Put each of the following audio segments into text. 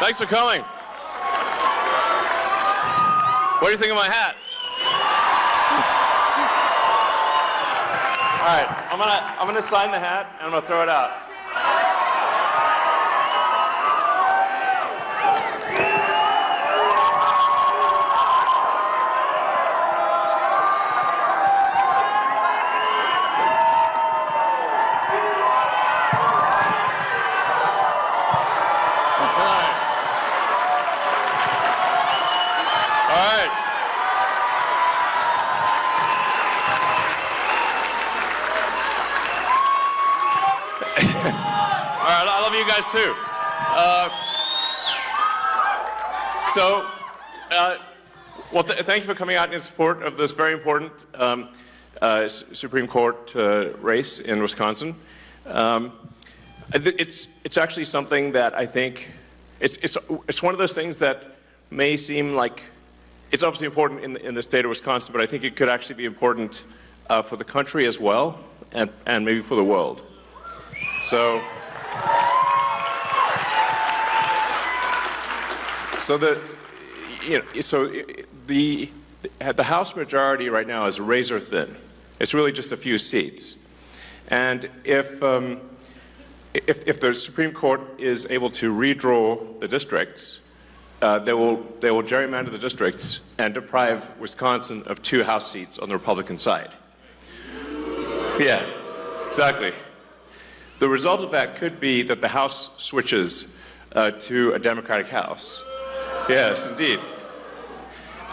Thanks for coming. What do you think of my hat? All right, I'm gonna sign the hat and I'm gonna throw it out. You guys too. Well, thank you for coming out in support of this very important Supreme Court race in Wisconsin. It's actually something that I think it's one of those things that may seem like it's obviously important in the state of Wisconsin, but I think it could actually be important for the country as well, and maybe for the world. So the House majority right now is razor thin. It's really just a few seats, and if the Supreme Court is able to redraw the districts, they will gerrymander the districts and deprive Wisconsin of 2 House seats on the Republican side. Yeah, exactly. The result of that could be that the House switches to a Democratic House. Yes, indeed.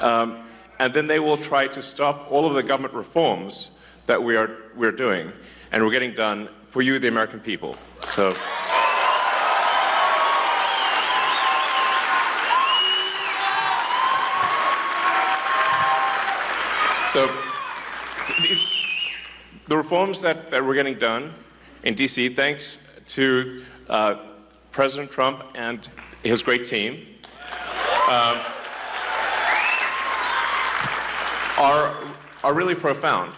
And then they will try to stop all of the government reforms that we're doing, and we're getting done for you, the American people. So the reforms that we're getting done in D.C., thanks to President Trump and his great team, are really profound.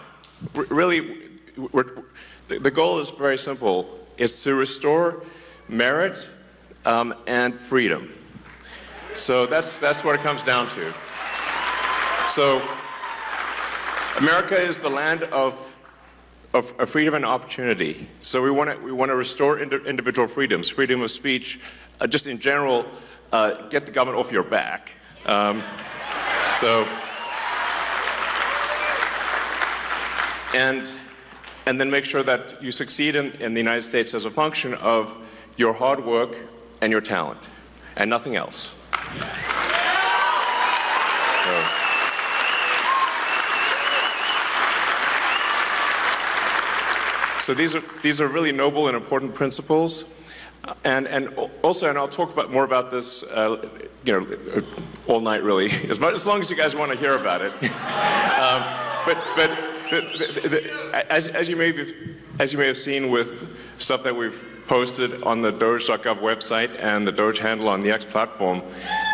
Really, the goal is very simple. It's to restore merit and freedom. So that's what it comes down to. So America is the land of freedom and opportunity. So we want to restore individual freedoms, freedom of speech, just in general. Get the government off your back. And then make sure that you succeed in the United States as a function of your hard work and your talent, and nothing else. So these are really noble and important principles. And also, and I'll talk more about this, all night really, as long as you guys want to hear about it. As you may have seen with stuff that we've posted on the Doge.gov website and the Doge handle on the X platform,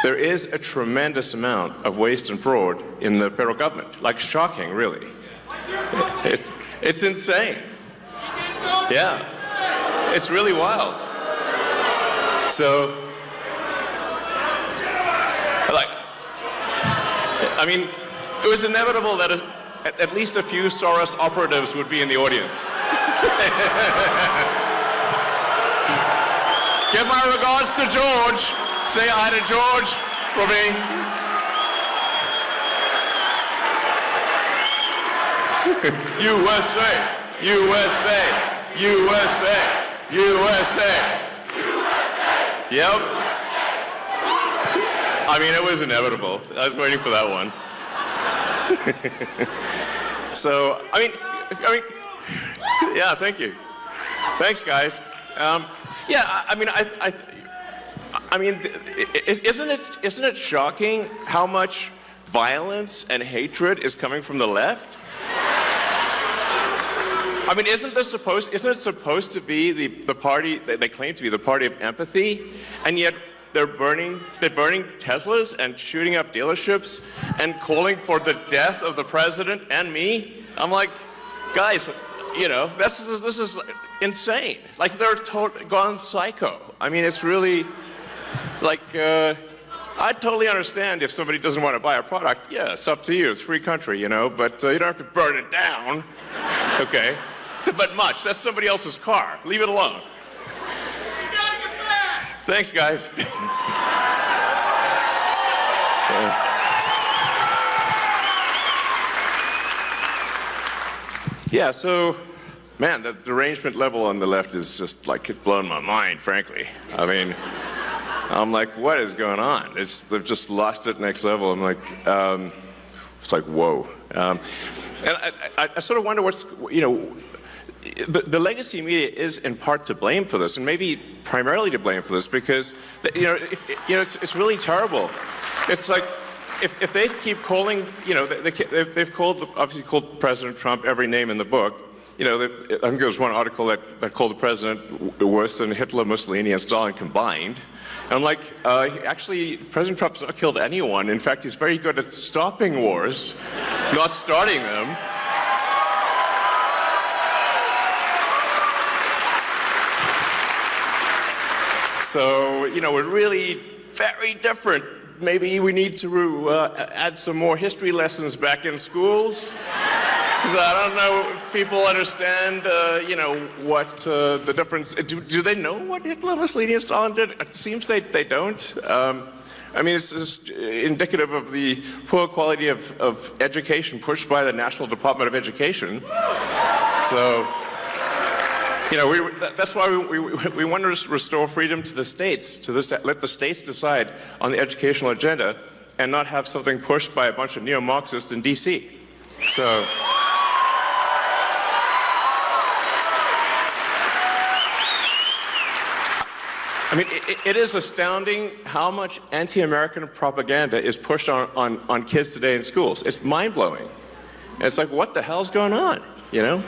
there is a tremendous amount of waste and fraud in the federal government. Like, shocking, really. It's insane. Yeah, it's really wild. So, I mean, it was inevitable that at least a few Soros operatives would be in the audience. Give my regards to George. Say hi to George for me. USA, USA, USA, USA. Yep. I mean, it was inevitable. I was waiting for that one. So, I mean, yeah, thank you. Thanks, guys. Yeah, I mean, isn't it shocking how much violence and hatred is coming from the left? I mean, isn't it supposed to be the party that they claim to be the party of empathy, and yet they're burning Teslas and shooting up dealerships and calling for the death of the president and me? I'm like, guys, this is insane. Like, they're gone psycho. I mean, it's really Like, I totally understand if somebody doesn't want to buy a product. Yeah, it's up to you. It's a free country, you know, but you don't have to burn it down. Okay? But much. That's somebody else's car. Leave it alone. You gotta get back. Thanks, guys. Yeah, so, man, the derangement level on the left is just like, it's blown my mind, frankly. I mean, I'm like, what is going on? They've just lost it next level. I'm like, it's like, whoa. And I sort of wonder what's, you know, the legacy media is in part to blame for this, and maybe primarily to blame for this, because, you know, it's really terrible. It's like, if they keep calling, you know, they've obviously called President Trump every name in the book. You know, I think there was one article that called the president worse than Hitler, Mussolini, and Stalin combined. And I'm like, actually, President Trump's not killed anyone. In fact, he's very good at stopping wars, not starting them. So, you know, we're really very different. Maybe we need to add some more history lessons back in schools. Because I don't know if people understand, you know, what the difference. Do they know what Hitler, Mussolini, and Stalin did? It seems they don't. I mean, it's just indicative of the poor quality of education pushed by the National Department of Education. So, you know, that's why we want to restore freedom to the states, let the states decide on the educational agenda and not have something pushed by a bunch of neo-Marxists in DC. So. I mean, it is astounding how much anti-American propaganda is pushed on kids today in schools. It's mind-blowing. It's like, what the hell's going on, you know?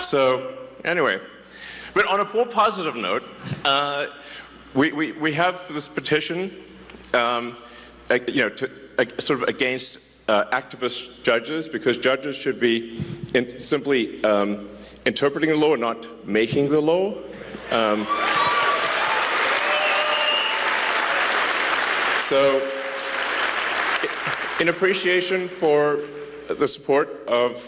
So, anyway. But on a more positive note, we have this petition, you know, sort of against activist judges, because judges should be simply interpreting the law, not making the law. So, in appreciation for the support of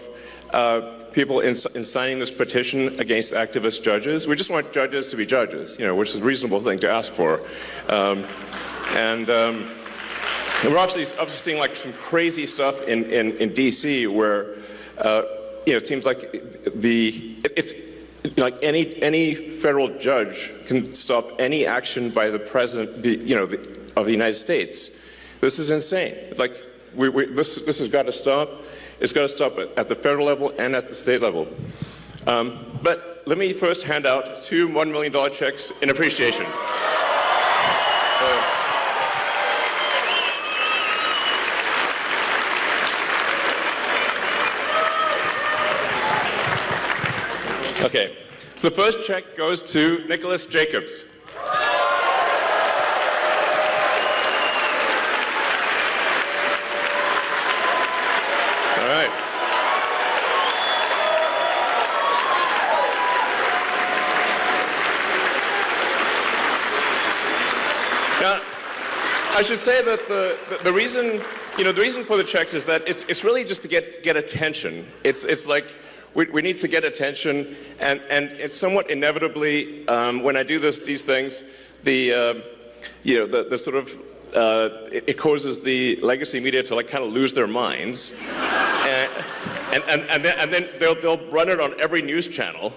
people in signing this petition against activist judges, we just want judges to be judges, you know, which is a reasonable thing to ask for. And we're obviously seeing like some crazy stuff in DC where, you know, it seems like it's like any federal judge can stop any action by the president, you know, of the United States. This is insane. Like, this has got to stop. It's got to stop at the federal level and at the state level. But let me first hand out 2 $1 million checks in appreciation. Okay, so the first check goes to Nicholas Jacobs. I should say that the reason, you know, the reason for the checks is that it's really just to get attention. It's like we need to get attention, and it's somewhat inevitably when I do these things, you know, the sort of it causes the legacy media to like kind of lose their minds, and then they'll run it on every news channel,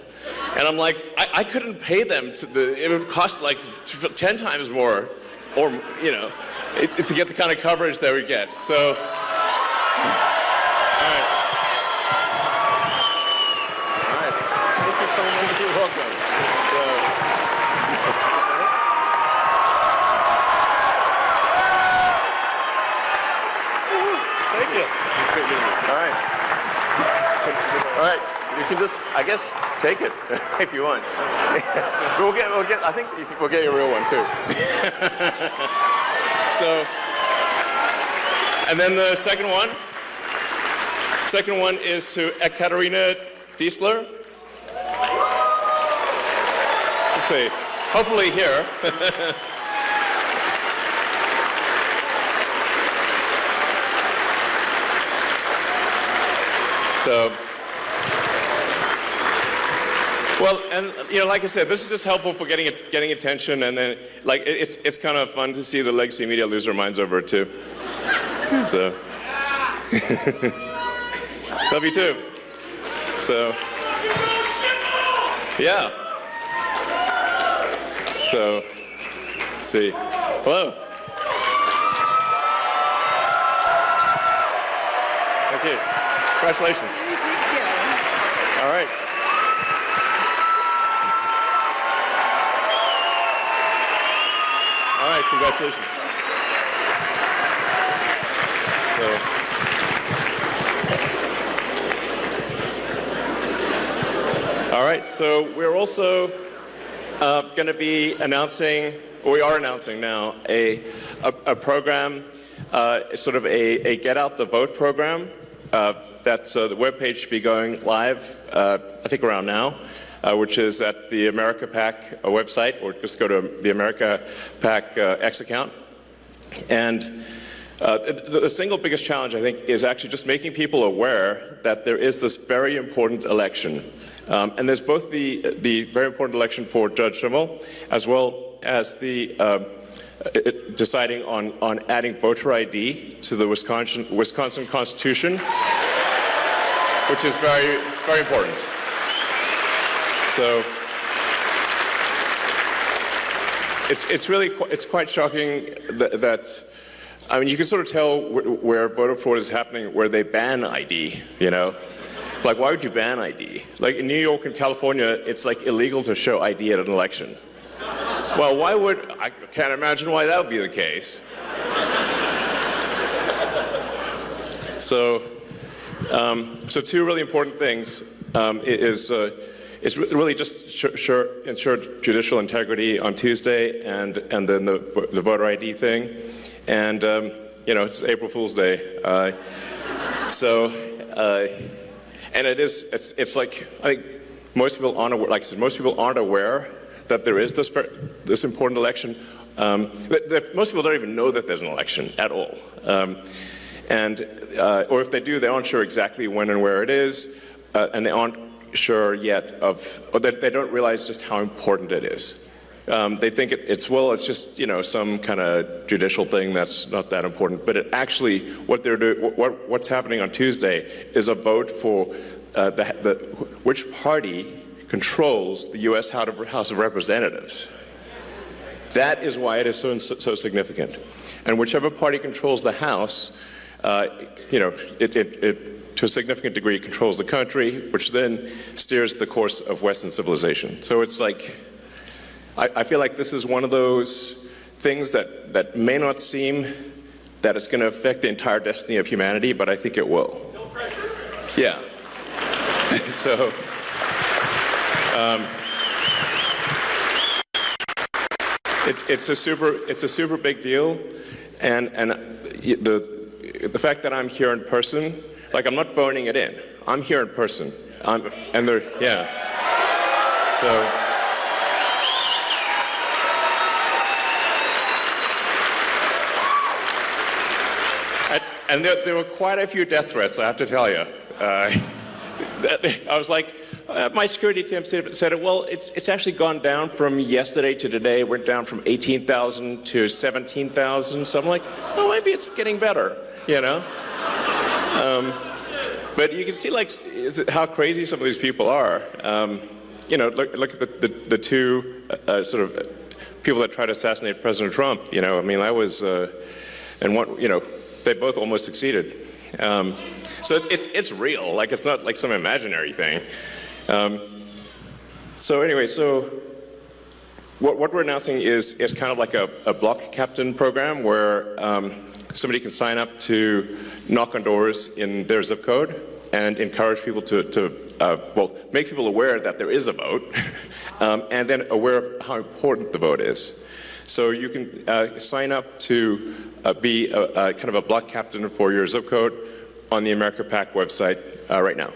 and I'm like, I couldn't pay them it would cost like 10 times more, or you know. It's to get the kind of coverage that we get. So, all right. All right. Thank you so much. You're welcome. Thank you. All right. All right. You can just, I guess, take it if you want. We'll get. I think we'll get you a real one too. So, and then the second one is to Ekaterina Diesler. Let's see, hopefully here. So, well, and like I said, this is just helpful for getting attention, and then it's kind of fun to see the legacy media lose their minds over it too. So, love you too. So, yeah. So, let's see. Hello. Thank you. Congratulations. Thank you. All right. All right, congratulations. All right, so we're also going to be announcing, or we are announcing now, a program, sort of a Get Out the Vote program. That's the webpage should be going live, I think around now, which is at the America PAC website, or just go to the America PAC X account. And the single biggest challenge, I think, is actually just making people aware that there is this very important election. And there's both the very important election for Judge Schimmel, as well as the deciding on adding voter ID to the Wisconsin Constitution, which is very, very important. So it's quite shocking that I mean, you can sort of tell where voter fraud is happening, where they ban ID, Like, why would you ban ID? Like, in New York and California, it's like illegal to show ID at an election. Well, I can't imagine why that would be the case. So two really important things is really just ensure judicial integrity on Tuesday, and then the voter ID thing. And, it's April Fool's Day. And it's like, I think most people aren't aware, like I said, most people aren't aware that there is this important election. Most people don't even know that there's an election at all. Or if they do, they aren't sure exactly when and where it is, and they aren't sure yet or they don't realize just how important it is. They think it's just, some kind of judicial thing that's not that important. But what's happening on Tuesday is a vote for which party controls the U.S. House of Representatives. That is why it is so significant. And whichever party controls the House, it to a significant degree controls the country, which then steers the course of Western civilization. So it's like, I feel like this is one of those things that may not seem that it's going to affect the entire destiny of humanity, but I think it will. No pressure. Yeah. So, it's a super big deal, and the fact that I'm here in person, like I'm not phoning it in. I'm here in person. Yeah. So. And there were quite a few death threats, I have to tell you. I was like, my security team said, well, it's actually gone down from yesterday to today. It went down from 18,000 to 17,000. So I'm like, oh, maybe it's getting better, But you can see like how crazy some of these people are. Look at the two sort of people that tried to assassinate President Trump. I mean, I was, and one, they both almost succeeded. So it's real, like it's not like some imaginary thing. So anyway, what we're announcing is kind of like a block captain program where somebody can sign up to knock on doors in their zip code and encourage people to make people aware that there is a vote, and then aware of how important the vote is. So you can sign up to be kind of a block captain for your zip code on the America PAC website right now.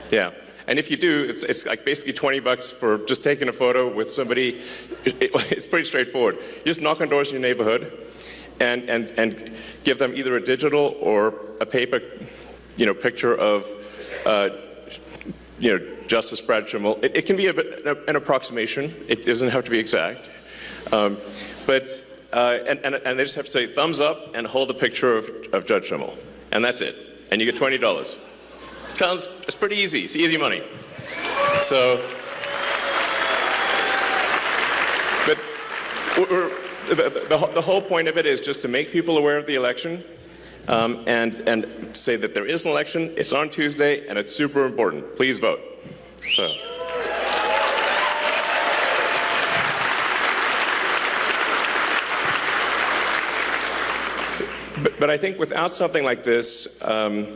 Yeah, and if you do, it's like basically $20 for just taking a photo with somebody. It's pretty straightforward. You just knock on doors in your neighborhood, and give them either a digital or a paper, picture of Justice Brad Schimmel. It can be an approximation. It doesn't have to be exact. And they just have to say thumbs up and hold a picture of Judge Schimmel. And that's it. And you get $20. It's pretty easy. It's easy money. So, but the whole point of it is just to make people aware of the election and say that there is an election. It's on Tuesday, and it's super important. Please vote. So. But I think without something like this,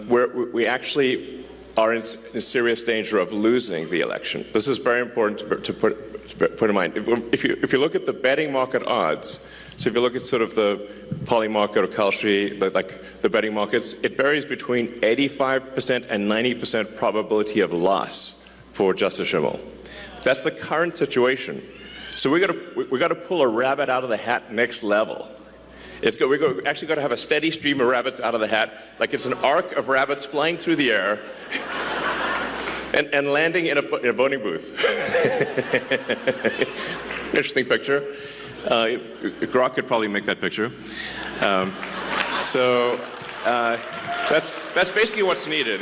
we actually are in serious danger of losing the election. This is very important to put in mind. If you look at the betting market odds, so if you look at sort of the Poly market or Kalshi, like the betting markets, it varies between 85% and 90% probability of loss for Justice Schimmel. That's the current situation. So we got to pull a rabbit out of the hat next level. We're actually going to have a steady stream of rabbits out of the hat, like it's an arc of rabbits flying through the air and landing in a voting booth. Interesting picture. Grok could probably make that picture. That's basically what's needed.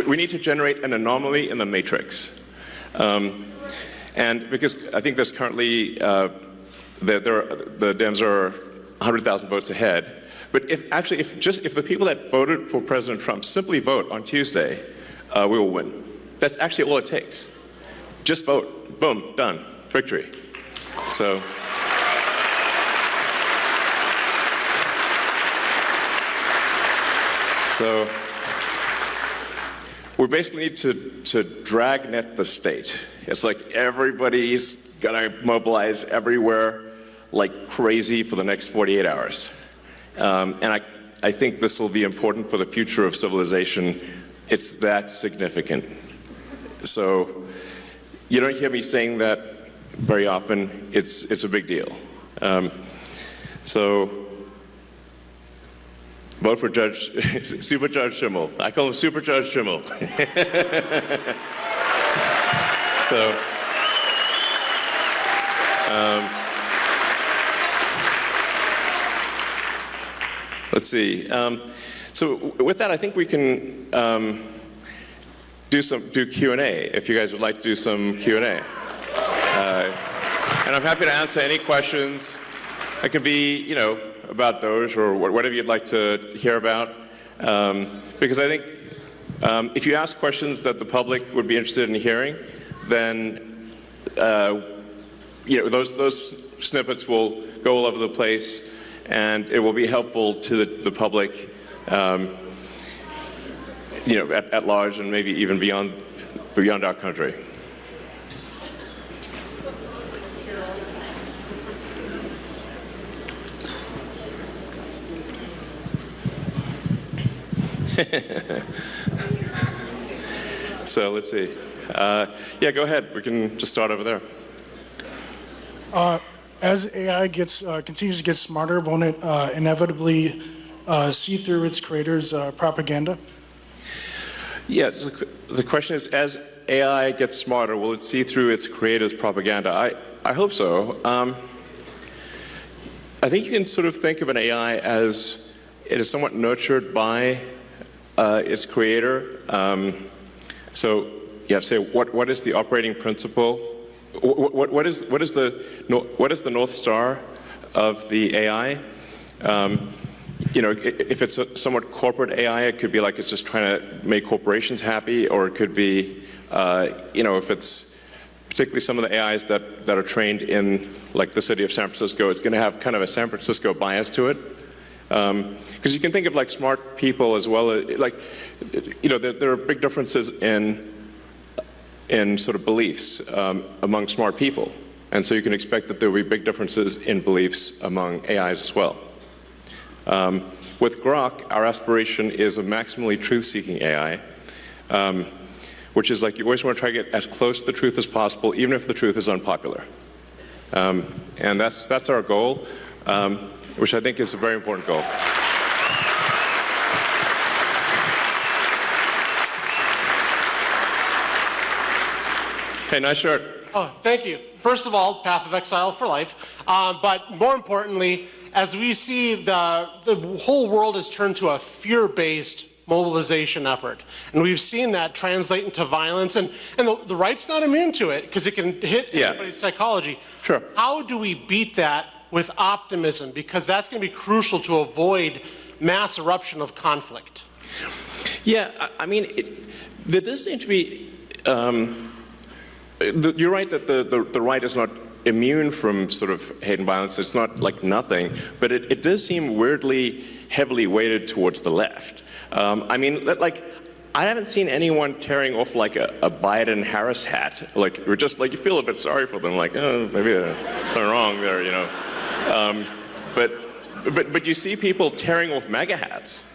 We need to generate an anomaly in the matrix, and because I think there's currently the Dems are 100,000 votes ahead. But if the people that voted for President Trump simply vote on Tuesday, we will win. That's actually all it takes. Just vote. Boom. Done. Victory. So. We basically need to dragnet the state. It's like everybody's gonna mobilize everywhere like crazy for the next 48 hours. And I think this will be important for the future of civilization. It's that significant. So you don't hear me saying that very often. It's a big deal. So vote for Super Judge Schimmel. I call him Super Judge Schimmel. So. Let's see. So with that, I think we can do Q&A if you guys would like to do some Q&A. And I'm happy to answer any questions. It can be, about Doge or whatever you'd like to hear about. Because I think if you ask questions that the public would be interested in hearing, then those snippets will go all over the place. And it will be helpful to the public, at large, and maybe even beyond our country. So let's see. Yeah, go ahead. We can just start over there. As AI continues to get smarter, won't it inevitably see through its creators' propaganda? Yeah, the question is, as AI gets smarter, will it see through its creators' propaganda? I hope so. I think you can sort of think of an AI as it is somewhat nurtured by its creator. So you have to say, what is the operating principle? What is the North Star of the AI? If it's a somewhat corporate AI, it could be like it's just trying to make corporations happy, or it could be, if it's particularly some of the AIs that are trained in like the city of San Francisco, it's going to have kind of a San Francisco bias to it. Because you can think of like smart people as well, there are big differences in sort of beliefs among smart people. And so you can expect that there will be big differences in beliefs among AIs as well. With Grok, our aspiration is a maximally truth-seeking AI, which is like you always want to try to get as close to the truth as possible, even if the truth is unpopular. And that's our goal, which I think is a very important goal. Hey, nice shirt. Oh, thank you. First of all, path of exile for life. But more importantly, as we see the whole world has turned to a fear-based mobilization effort. And we've seen that translate into violence. And the right's not immune to it because it can hit everybody's psychology. Sure. How do we beat that with optimism? Because that's going to be crucial to avoid mass eruption of conflict. Yeah, I mean, there does seem to be, you're right that the right is not immune from sort of hate and violence. It's not like nothing, but it does seem weirdly heavily weighted towards the left. I mean, like, I haven't seen anyone tearing off like a Biden-Harris hat. Like, we're just like, you feel a bit sorry for them, like, oh, maybe they're wrong there, you know. But you see people tearing off MAGA hats.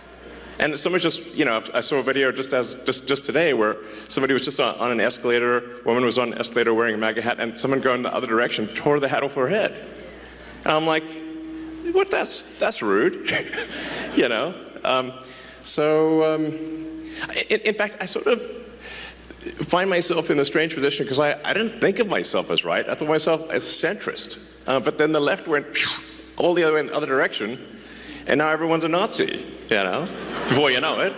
And someone just, you know, I saw a video just today where somebody was just on an escalator, a woman was on an escalator wearing a MAGA hat, and someone going the other direction tore the hat off her head. And I'm like, what? That's rude, you know. In fact, I sort of find myself in a strange position because I didn't think of myself as right. I thought of myself as centrist. But then the left went all the other way in the other direction, and now everyone's a Nazi, you know, before you know it.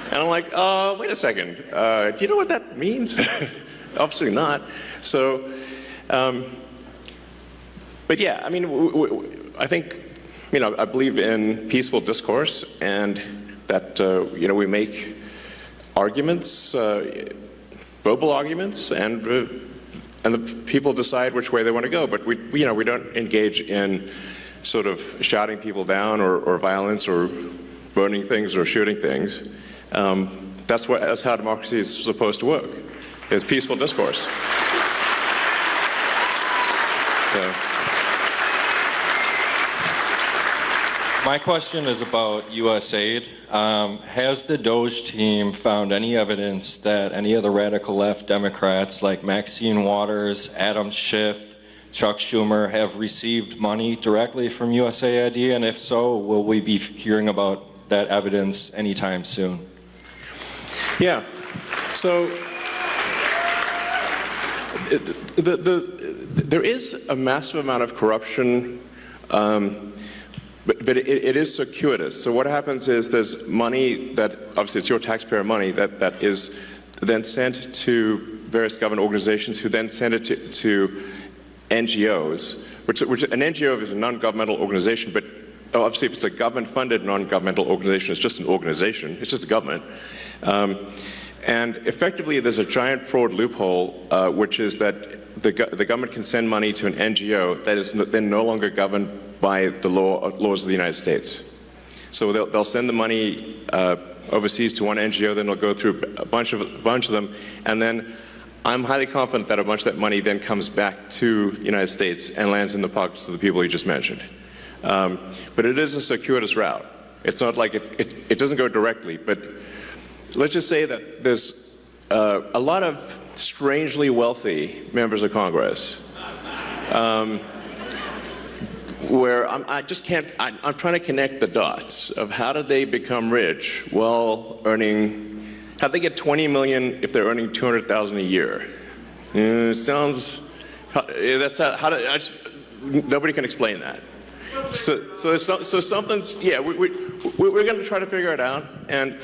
And I'm like, wait a second, do you know what that means? Obviously not. So, but yeah, I mean, I think, you know, I believe in peaceful discourse and that, you know, we make arguments, verbal arguments, and the people decide which way they want to go. But you know, we don't engage in sort of shouting people down or violence or burning things or shooting things. That's how democracy is supposed to work, is peaceful discourse. So. My question is about U.S. aid. Has the Doge team found any evidence that any of the radical left Democrats like Maxine Waters, Adam Schiff, Chuck Schumer have received money directly from USAID? And if so, will we be hearing about that evidence anytime soon? Yeah. So there is a massive amount of corruption, but it is circuitous. So what happens is there's money that, obviously it's your taxpayer money, that is then sent to various government organizations who then send it to NGOs, which an NGO is a non-governmental organization, but obviously if it's a government-funded non-governmental organization, it's just an organization, it's just a government. And effectively there's a giant fraud loophole, which is that the government can send money to an NGO that is then no longer governed by the laws of the United States. So they'll send the money overseas to one NGO, then they'll go through a bunch of them, and then I'm highly confident that a bunch of that money then comes back to the United States and lands in the pockets of the people you just mentioned. But it is a circuitous route. It's not like it doesn't go directly, but let's just say that there's a lot of strangely wealthy members of Congress where I'm trying to connect the dots of how did they become rich while earning, how'd they get 20 million if they're earning 200,000 a year? It sounds, nobody can explain that. So something's, yeah, we're going to try to figure it out and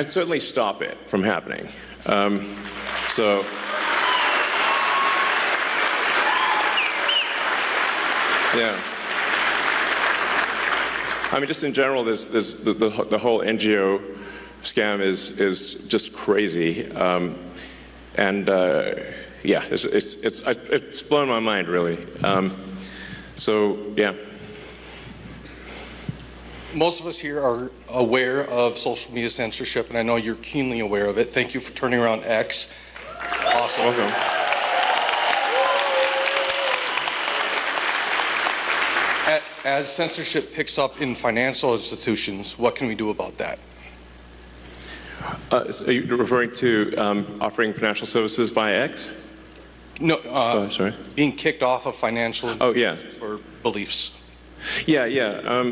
certainly stop it from happening. So. Yeah. I mean, just in general, there's the whole NGO scam is just crazy, yeah, it's blown my mind really. So yeah. Most of us here are aware of social media censorship, and I know you're keenly aware of it. Thank you for turning around X. Awesome. Welcome. As censorship picks up in financial institutions, what can we do about that? So are you referring to offering financial services by X? No, sorry. Being kicked off of financial institutions for beliefs. Yeah.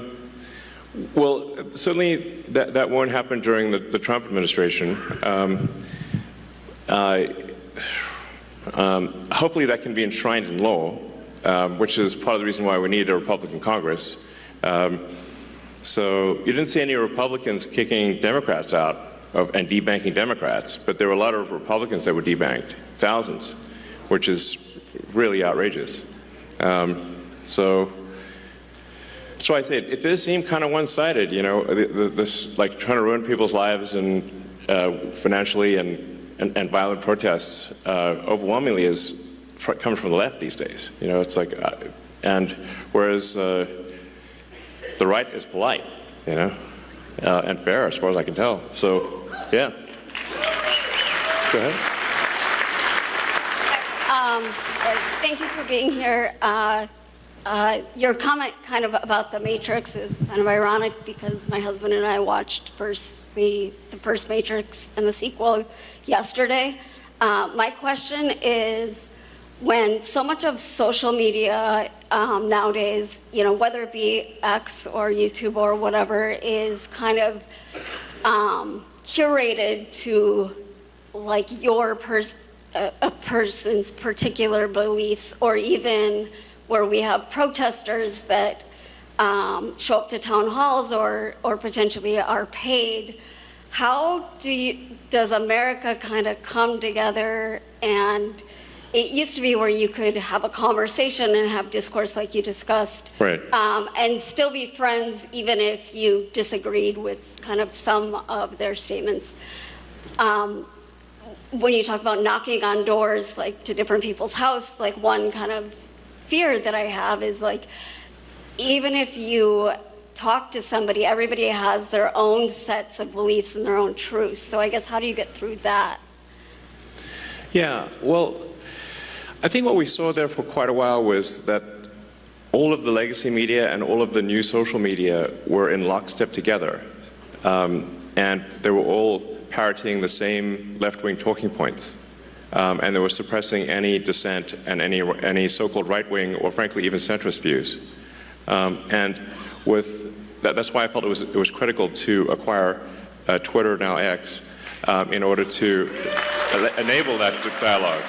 Well, certainly that won't happen during the Trump administration. hopefully that can be enshrined in law, which is part of the reason why we need a Republican Congress. So you didn't see any Republicans kicking Democrats out and debanking Democrats, but there were a lot of Republicans that were debanked, thousands, which is really outrageous. So that's why I say it does seem kind of one-sided, you know, this like trying to ruin people's lives and financially and violent protests overwhelmingly comes from the left these days. You know, it's like, and whereas the right is polite, you know, and fair as far as I can tell. So, yeah. Go ahead. Thank you for being here. Your comment kind of about the Matrix is kind of ironic because my husband and I watched the first Matrix and the sequel yesterday. My question is, when so much of social media nowadays, you know, whether it be X or YouTube or whatever, is kind of curated to like a person's particular beliefs, or even where we have protesters that show up to town halls or potentially are paid. How does America kind of come together? And it used to be where you could have a conversation and have discourse like you discussed, right, and still be friends even if you disagreed with kind of some of their statements. When you talk about knocking on doors, like to different people's house, like one kind of fear that I have is like, even if you talk to somebody, everybody has their own sets of beliefs and their own truths. So I guess how do you get through that? Yeah, well, I think what we saw there for quite a while was that all of the legacy media and all of the new social media were in lockstep together. And they were all parroting the same left-wing talking points. And they were suppressing any dissent and any so-called right-wing or frankly even centrist views. And with that's why I felt it was critical to acquire Twitter, now X, in order to enable that dialogue.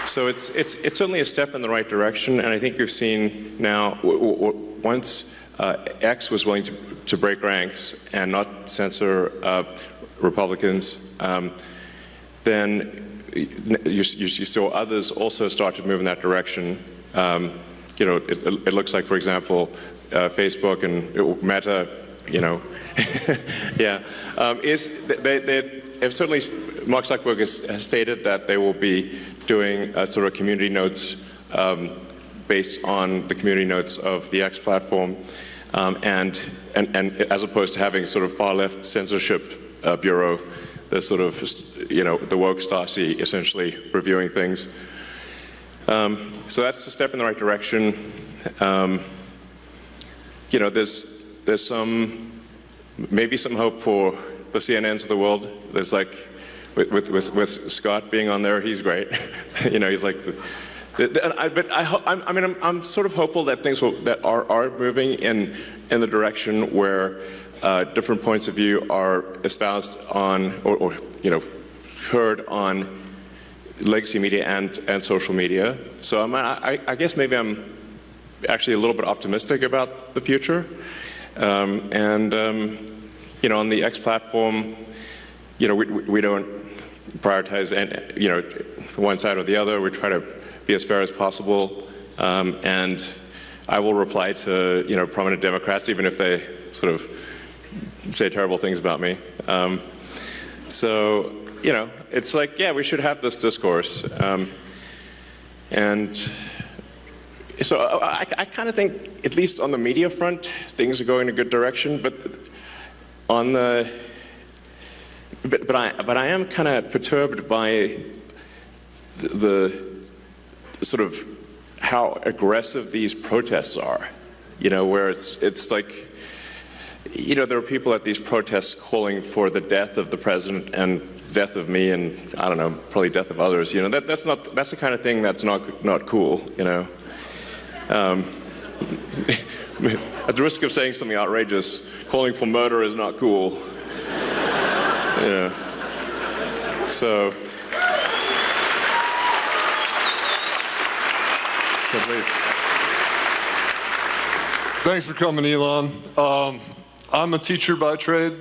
So it's certainly a step in the right direction, and I think you've seen now, once X was willing to break ranks and not censor Republicans, then you saw others also start to move in that direction. You know, it looks like, for example, Facebook and Meta, you know, yeah, they've certainly, Mark Zuckerberg has stated that they will be doing sort of community notes based on the community notes of the X platform, and as opposed to having sort of far left censorship bureau, the sort of, you know, the woke Stasi essentially reviewing things. So that's a step in the right direction. You know, there's maybe some hope for the CNNs of the world. There's like, with Scott being on there, he's great. You know, he's like, I'm sort of hopeful that things that are moving in the direction where different points of view are espoused on, or you know, heard on legacy media and social media. So I guess maybe I'm actually a little bit optimistic about the future. You know, on the X platform, you know, we don't prioritize, you know, one side or the other. We try to be as fair as possible, and I will reply to, you know, prominent Democrats even if they sort of say terrible things about me. So, you know, it's like, yeah, we should have this discourse, and so I kind of think, at least on the media front, things are going in a good direction, but on the but I am kind of perturbed by the sort of how aggressive these protests are. You know, where it's like, you know, there are people at these protests calling for the death of the president and death of me and, I don't know, probably death of others. You know, that's the kind of thing that's not cool, you know. At the risk of saying something outrageous, calling for murder is not cool. So. Thanks for coming, Elon. I'm a teacher by trade.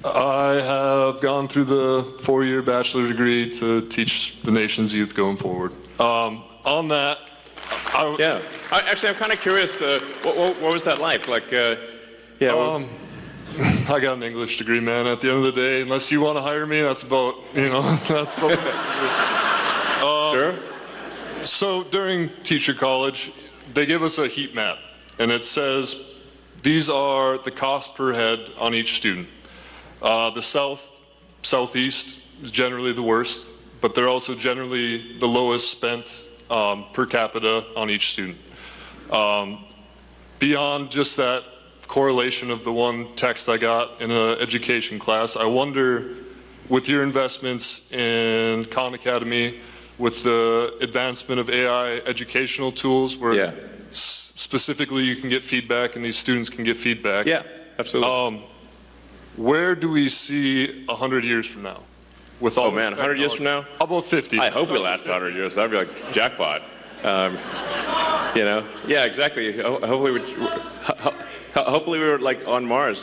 I have gone through the 4-year bachelor degree to teach the nation's youth going forward. On that, actually, I'm kind of curious. What was that like? Like, I got an English degree, man. At the end of the day, unless you want to hire me, that's about, that's about it. Sure. So during teacher college, they give us a heat map, and it says these are the cost per head on each student. The southeast is generally the worst, but they're also generally the lowest spent per capita on each student. Beyond just that correlation of the one text I got in an education class, I wonder, with your investments in Khan Academy, with the advancement of AI educational tools where specifically you can get feedback and these students can get feedback. Yeah, absolutely. Where do we see 100 years from now? With all 100 years from now? How about 50? I hope we last 100 years. That'd be like jackpot. Yeah, exactly. Hopefully we were like on Mars,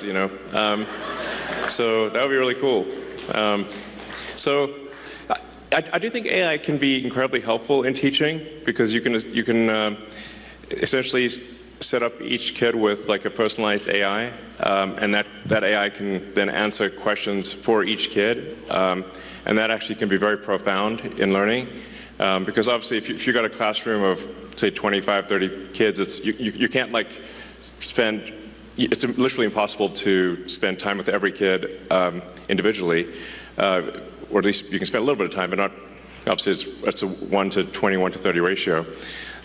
so that would be really cool. So I do think AI can be incredibly helpful in teaching because you can essentially set up each kid with like a personalized AI, and that AI can then answer questions for each kid, and that actually can be very profound in learning, because obviously if you've got a classroom of say 25, 30 kids, you can't like spend. It's literally impossible to spend time with every kid individually, or at least you can spend a little bit of time, but not. Obviously, it's a 1 to 20, 1 to 30 ratio.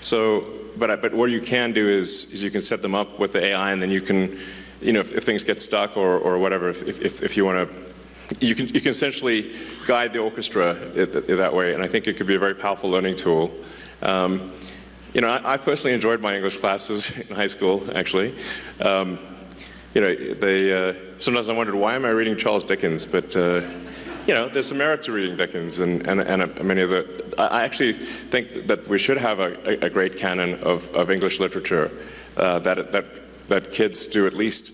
So, but what you can do is you can set them up with the AI, and then you can, if things get stuck or whatever, if you want to, you can essentially guide the orchestra that way, and I think it could be a very powerful learning tool. I personally enjoyed my English classes in high school, actually. Sometimes I wondered, why am I reading Charles Dickens? But, there's some merit to reading Dickens and many of the... I actually think that we should have a great canon of English literature, that kids do at least,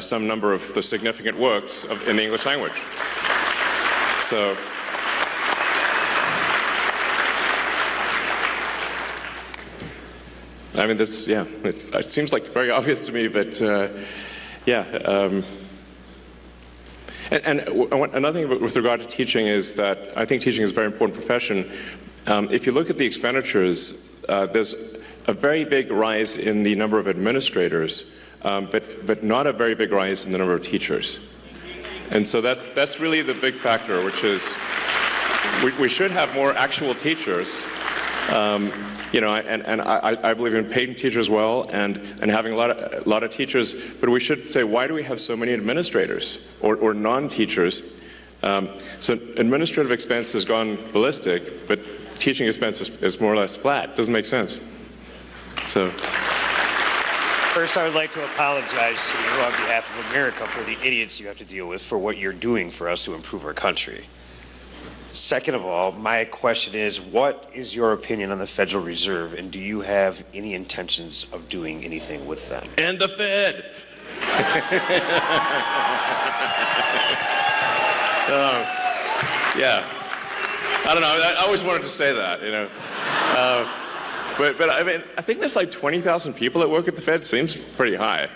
some number of the significant works in the English language. So... I mean, it seems like very obvious to me, but And another thing with regard to teaching is that I think teaching is a very important profession. If you look at the expenditures, there's a very big rise in the number of administrators, but not a very big rise in the number of teachers. And so that's really the big factor, which is we should have more actual teachers. And I believe in paying teachers well and having a lot of teachers, but we should say, why do we have so many administrators or non-teachers? So administrative expense has gone ballistic, but teaching expense is more or less flat. Doesn't make sense. So. First, I would like to apologize to you on behalf of America for the idiots you have to deal with for what you're doing for us to improve our country. Second of all, my question is, what is your opinion on the Federal Reserve, and do you have any intentions of doing anything with them? And the Fed! Yeah. I don't know, I always wanted to say that, But I mean, I think there's like 20,000 people that work at the Fed. Seems pretty high.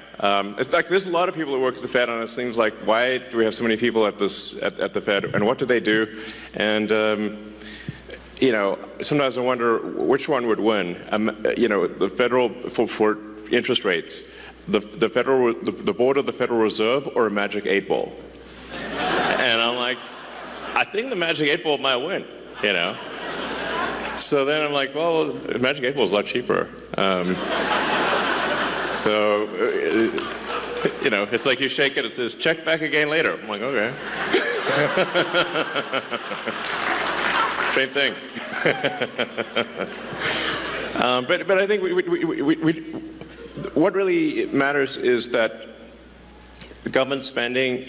It's like there's a lot of people that work at the Fed, and it seems like, why do we have so many people at the Fed, and what do they do? And sometimes I wonder which one would win. The federal for interest rates, the board of the Federal Reserve, or a magic 8-ball. And I'm like, I think the magic 8-ball might win. So then I'm like, well, Magic 8-Ball is a lot cheaper. It's like you shake it, it says, check back again later. I'm like, okay. Same thing. But I think what really matters is that government spending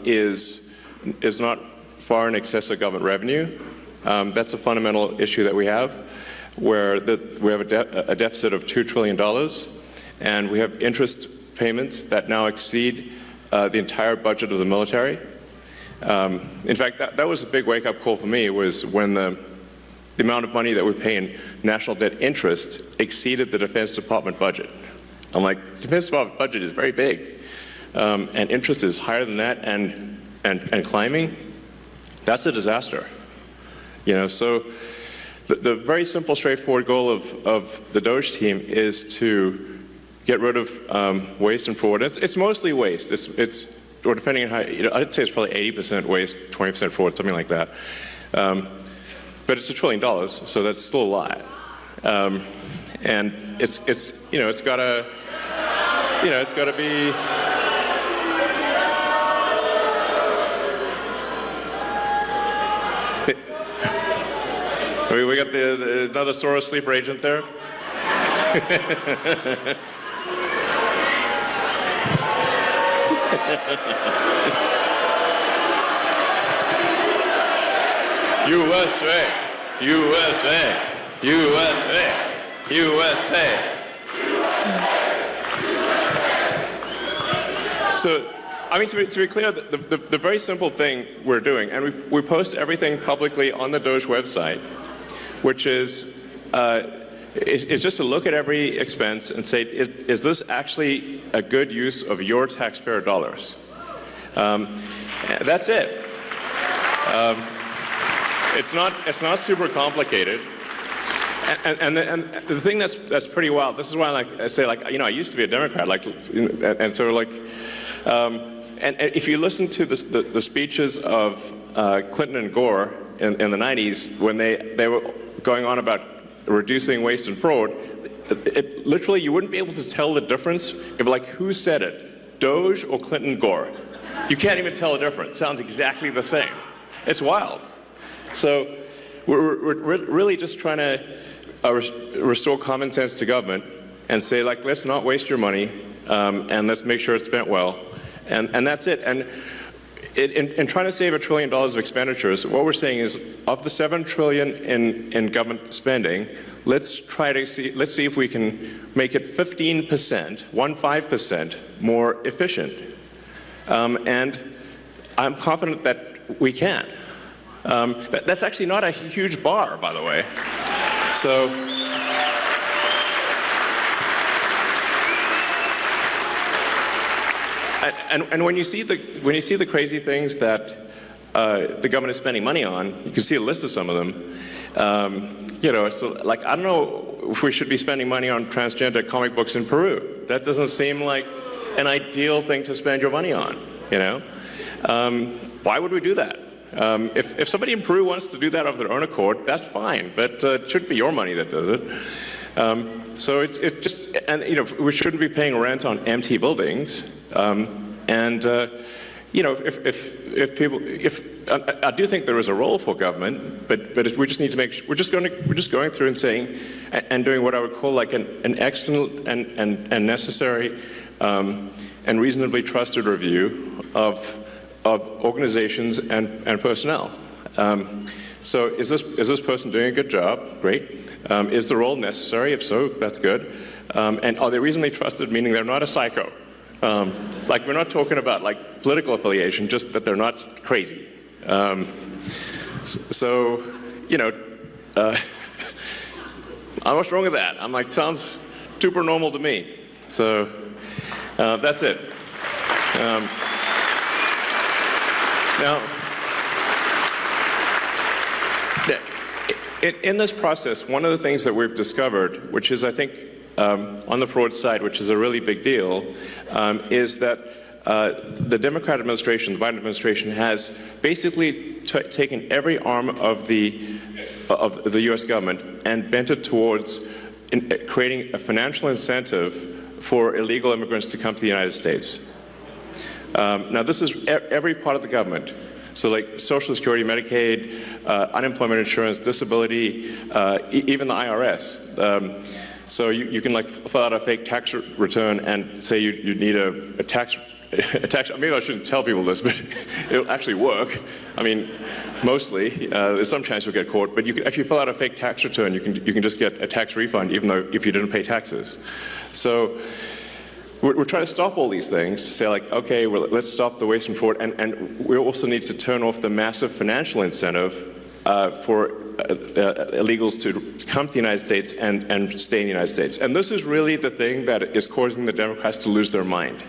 is not far in excess of government revenue. That's a fundamental issue that we have, where we have a deficit of $2 trillion, and we have interest payments that now exceed the entire budget of the military. In fact, that was a big wake-up call for me, was when the amount of money that we pay in national debt interest exceeded the Defense Department budget. I'm like, the Defense Department budget is very big, and interest is higher than that and climbing. That's a disaster. You know, so the very simple, straightforward goal of the Doge team is to get rid of waste and fraud. It's mostly waste. Or depending on how, you know, I'd say it's probably 80% waste, 20% fraud, something like that. But it's $1 trillion, so that's still a lot. And it's you know, it's gotta be. We got another Soros sleeper agent there. USA, USA, USA, USA. So, I mean, to be clear, the very simple thing we're doing, and we post everything publicly on the Doge website, which is just to look at every expense and say, is this actually a good use of your taxpayer dollars? That's it. It's not super complicated. And the thing that's pretty wild, this is why I say, you know, I used to be a Democrat, and so and if you listen to the speeches of Clinton and Gore in the 90s, when they were going on about reducing waste and fraud, literally you wouldn't be able to tell the difference if, like, who said it, Doge or Clinton Gore. You can't even tell the difference. It sounds exactly the same. It's wild. So we're really just trying to restore common sense to government and say, like, let's not waste your money, and let's make sure it's spent well, and that's it. And in trying to save $1 trillion of expenditures, what we're saying is, of the $7 trillion in government spending, let's see if we can make it 15% more efficient. And I'm confident that we can. That's actually not a huge bar, by the way. So, and when you see the crazy things that the government is spending money on, you can see a list of some of them. You know, so, like, I don't know if we should be spending money on transgender comic books in Peru. That doesn't seem like an ideal thing to spend your money on. You know, why would we do that? If somebody in Peru wants to do that of their own accord, that's fine, but it shouldn't be your money that does it. So it just, and you know, we shouldn't be paying rent on empty buildings. You know, if I do think there is a role for government, but we just need to make sure, we're just going through and saying and doing what I would call like an excellent and necessary and reasonably trusted review of organizations and personnel. So is this person doing a good job? Great. Is the role necessary? If so, that's good. And are they reasonably trusted, meaning they're not a psycho? Like, we're not talking about like political affiliation, just that they're not crazy. So, you know, what's wrong with that? I'm like, sounds super normal to me. So that's it. Now, in this process, one of the things that we've discovered, which is, I think, on the fraud side, which is a really big deal, is that the Democrat administration, the Biden administration, has basically taken every arm of the U.S. government and bent it towards creating a financial incentive for illegal immigrants to come to the United States. Now, this is every part of the government. So, like Social Security, Medicaid, unemployment insurance, disability, even the IRS. So you can like fill out a fake tax return and say you need a tax maybe I shouldn't tell people this, but it'll actually work. I mean, mostly. There's some chance you'll get caught, but if you fill out a fake tax return, you can just get a tax refund, even though if you didn't pay taxes. So we're trying to stop all these things, to say like, okay, well, let's stop the waste and fraud, and we also need to turn off the massive financial incentive for illegals to come to the United States and stay in the United States. And this is really the thing that is causing the Democrats to lose their mind.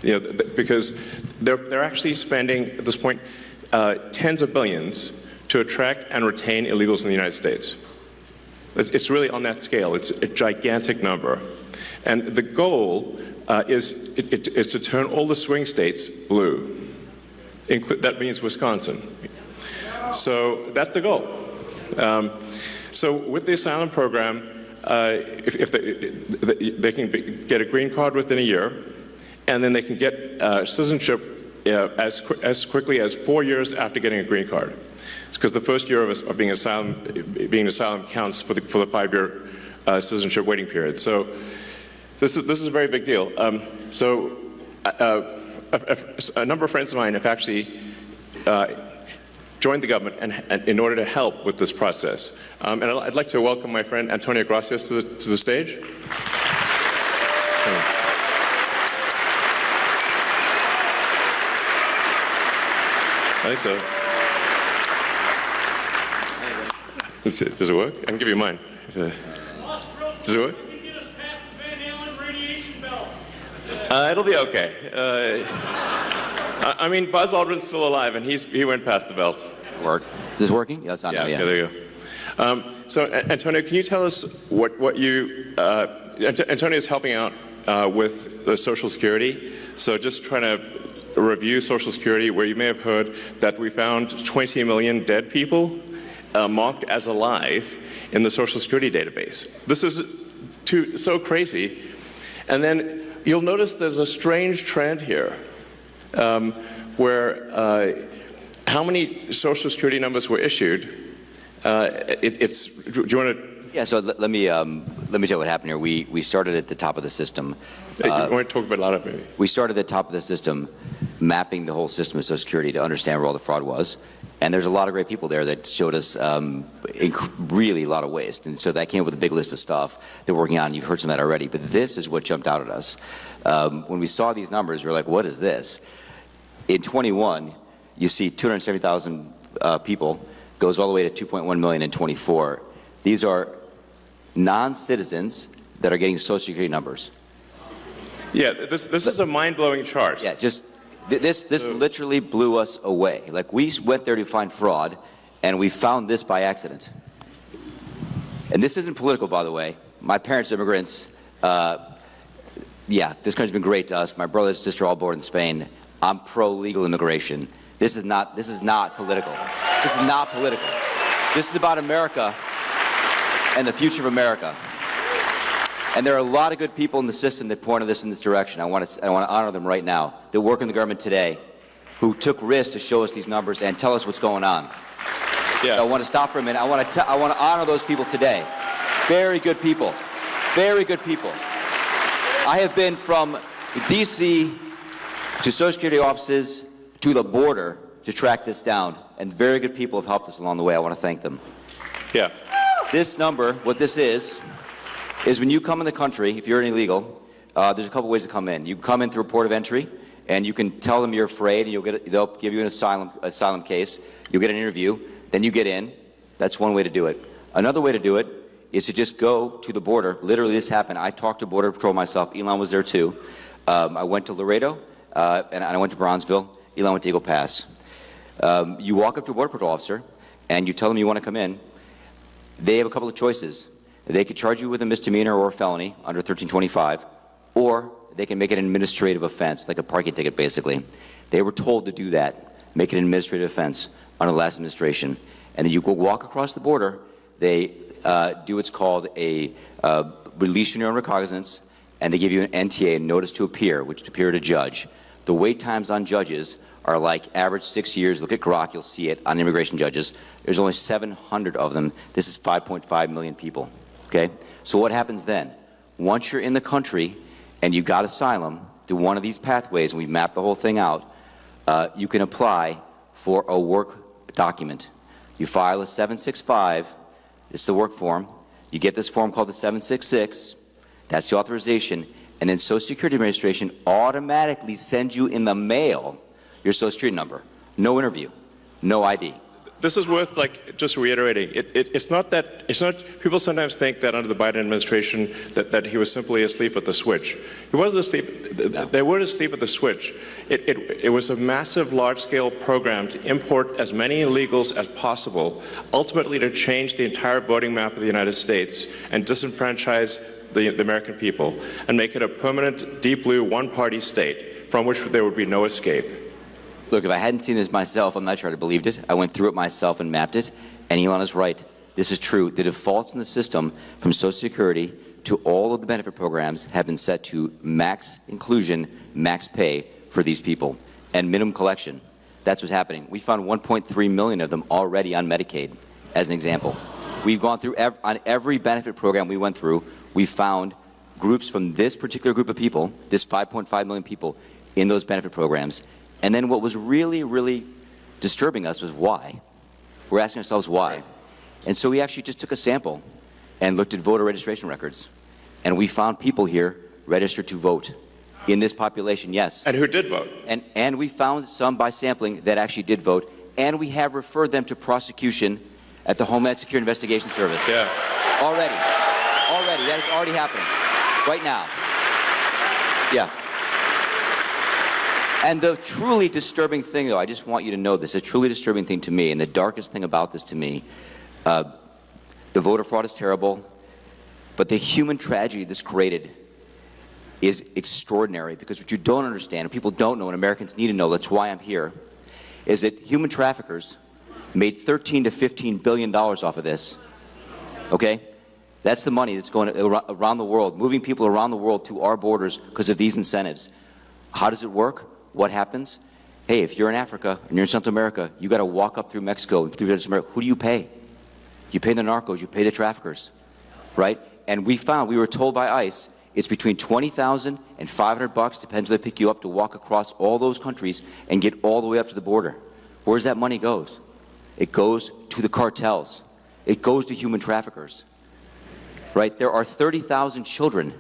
You know, because they're actually spending, at this point, tens of billions to attract and retain illegals in the United States. It's really on that scale. It's a gigantic number. And the goal is to turn all the swing states blue. That means Wisconsin. So that's the goal. So with the asylum program, if they can get a green card within a year, and then they can get citizenship as quickly as 4 years after getting a green card. Because the first year of being an asylum counts for the 5-year citizenship waiting period. So this is a very big deal. A number of friends of mine have actually joined the government and in order to help with this process. And I'd like to welcome my friend Antonio Gracias to the stage. I think so. Does it work? I can give you mine. Does it work? It'll be okay. I mean, Buzz Aldrin's still alive, and he went past the belts. Work. Is this working? Yeah, it's on. Yeah, Yeah, okay, there you go. So, Antonio, can you tell us what you? Antonio is helping out with the Social Security. So, just trying to review Social Security, where you may have heard that we found 20 million dead people marked as alive in the Social Security database. This is so crazy. And then you'll notice there's a strange trend here, where how many Social Security numbers were issued. Do you want to? Yeah. So let me tell you what happened here. We started at the top of the system. You want to talk about a lot of maybe? We started at the top of the system, mapping the whole system of Social Security to understand where all the fraud was. And there's a lot of great people there that showed us really a lot of waste. And so that came up with a big list of stuff that we're working on. You've heard some of that already. But this is what jumped out at us. When we saw these numbers, we were like, what is this? In 21, you see 270,000 people, goes all the way to 2.1 million in 24. These are non-citizens that are getting Social Security numbers. Yeah, this is a mind-blowing chart. Yeah, just this literally blew us away. Like, we went there to find fraud, and we found this by accident. And this isn't political, by the way. My parents are immigrants. Yeah, this country's been great to us. My brother and sister are all born in Spain. I'm pro-legal immigration. This is not political. This is not political. This is about America and the future of America. And there are a lot of good people in the system that pointed this in this direction. I want to honor them right now. They work in the government today, who took risks to show us these numbers and tell us what's going on. Yeah. So I want to stop for a minute. I want to honor those people today. Very good people. Very good people. I have been from D.C. to Social Security offices to the border to track this down, and very good people have helped us along the way. I want to thank them. Yeah. This number, what this is when you come in the country, if you're an illegal, there's a couple ways to come in. You come in through a port of entry, and you can tell them you're afraid, and they'll give you an asylum case. You'll get an interview, then you get in. That's one way to do it. Another way to do it is to just go to the border. Literally, this happened. I talked to Border Patrol myself. Elon was there too. I went to Laredo, and I went to Bronzeville. Elon went to Eagle Pass. You walk up to a Border Patrol officer, and you tell them you want to come in. They have a couple of choices. They could charge you with a misdemeanor or a felony under 1325, or they can make it an administrative offense, like a parking ticket, basically. They were told to do that, make it an administrative offense under the last administration. And then you go walk across the border. They do what's called a release your own recognizance, and they give you an NTA, a notice to appear, which to appear to judge. The wait times on judges are like average 6 years. Look at Grok, you'll see it on immigration judges. There's only 700 of them. This is 5.5 million people. Okay? So what happens then? Once you're in the country and you got asylum through one of these pathways, and we've mapped the whole thing out, you can apply for a work document. You file a 765, it's the work form. You get this form called the 766, that's the authorization, and then Social Security Administration automatically sends you in the mail your Social Security number. No interview, no ID. This is worth, like, just reiterating. It's not, people sometimes think that under the Biden administration that he was simply asleep at the switch. He wasn't asleep, they weren't asleep at the switch. It was a massive, large-scale program to import as many illegals as possible, ultimately to change the entire voting map of the United States and disenfranchise the American people and make it a permanent, deep blue, one-party state from which there would be no escape. Look, if I hadn't seen this myself, I'm not sure I'd have believed it. I went through it myself and mapped it, and Elon is right. This is true. The defaults in the system from Social Security to all of the benefit programs have been set to max inclusion, max pay for these people, and minimum collection. That's what's happening. We found 1.3 million of them already on Medicaid, as an example. We've gone through, on every benefit program we went through, we found groups from this particular group of people, this 5.5 million people, in those benefit programs. And then what was really, really disturbing us was why. We're asking ourselves why. And so we actually just took a sample and looked at voter registration records. And we found people here registered to vote in this population, yes. And who did vote. And we found some by sampling that actually did vote. And we have referred them to prosecution at the Homeland Security Investigation Service. Yeah. Already. Already. That is already happening. Right now. Yeah. And the truly disturbing thing, though, I just want you to know this, a truly disturbing thing to me, and the darkest thing about this to me, the voter fraud is terrible, but the human tragedy this created is extraordinary, because what you don't understand, and people don't know, and Americans need to know, that's why I'm here, is that human traffickers made $13 to $15 billion off of this, okay? That's the money that's going around the world, moving people around the world to our borders because of these incentives. How does it work? What happens? Hey, if you're in Africa and you're in Central America, you got to walk up through Mexico, through Central America. Who do you pay? You pay the narcos, you pay the traffickers, right? And we were told by ICE, it's between $20,000 and $500, depends where they pick you up, to walk across all those countries and get all the way up to the border. Where's that money goes? It goes to the cartels. It goes to human traffickers, right? There are 30,000 children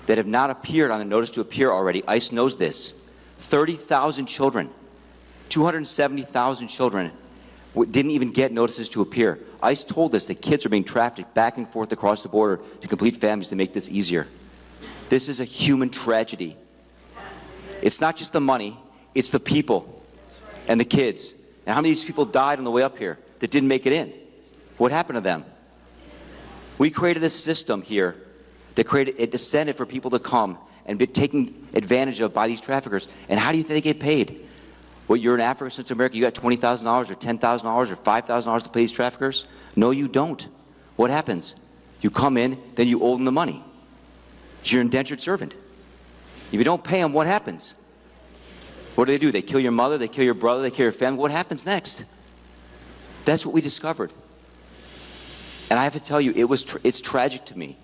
that have not appeared on the notice to appear already. ICE knows this. 30,000 children, 270,000 children didn't even get notices to appear. ICE told us that kids are being trafficked back and forth across the border to complete families to make this easier. This is a human tragedy. It's not just the money, it's the people and the kids. And how many of these people died on the way up here that didn't make it in? What happened to them? We created this system here that created a incentive for people to come and be taken advantage of by these traffickers. And how do you think they get paid? Well, you're in Africa, Central America, you got $20,000 or $10,000 or $5,000 to pay these traffickers? No, you don't. What happens? You come in, then you owe them the money. You're an indentured servant. If you don't pay them, what happens? What do? They kill your mother, they kill your brother, they kill your family. What happens next? That's what we discovered. And I have to tell you, it's tragic to me.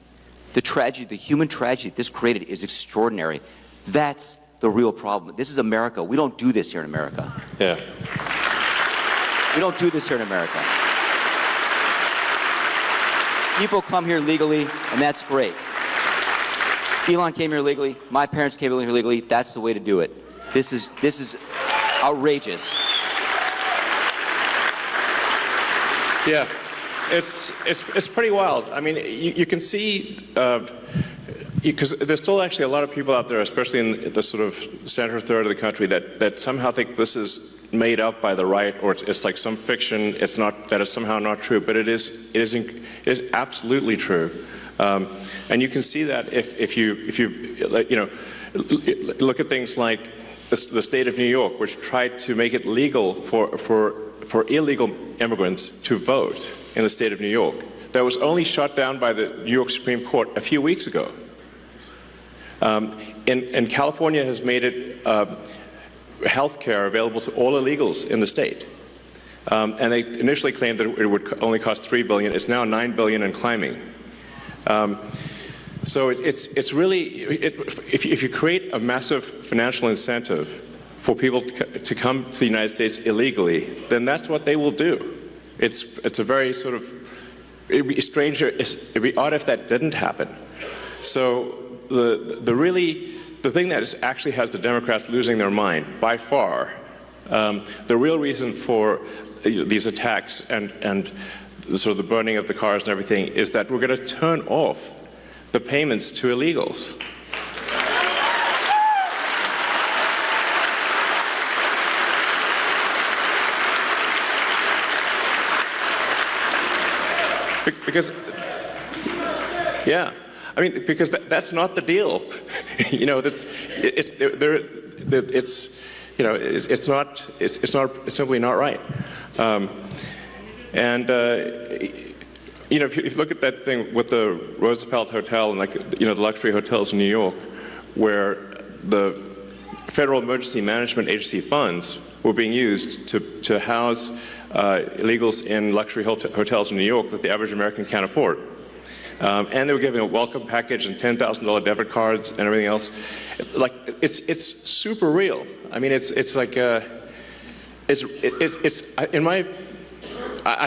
The tragedy, the human tragedy this created is extraordinary. That's the real problem. This is America. We don't do this here in America. Yeah. We don't do this here in America. People come here legally, and that's great. Elon came here legally. My parents came here legally. That's the way to do it. This is outrageous. Yeah. It's pretty wild. I mean, you can see, because there's still actually a lot of people out there, especially in the sort of center third of the country, that somehow think this is made up by the right, or it's like some fiction. It's not, that it's somehow not true, but it is absolutely true. And you can see that if you look at things like the state of New York, which tried to make it legal for illegal immigrants to vote in the state of New York. That was only shot down by the New York Supreme Court a few weeks ago. And California has made it health care available to all illegals in the state. And they initially claimed that it would only cost $3 billion. It's now $9 billion and climbing. So it's really, if you create a massive financial incentive for people to come to the United States illegally, then that's what they will do. It's a very sort of, it'd be strange, it'd be odd if that didn't happen. So the thing that actually has the Democrats losing their mind by far, the real reason for these attacks and sort of the burning of the cars and everything is that we're going to turn off the payments to illegals. Because, yeah, I mean, because that's not the deal. You know, it's simply not right. You know, if you look at that thing with the Roosevelt Hotel and, like, you know, the luxury hotels in New York, where the Federal Emergency Management Agency funds were being used to house illegals in luxury hotels in New York that the average American can't afford. And they were giving a welcome package and $10,000 debit cards and everything else. Like, it's super real. I mean, it's like, I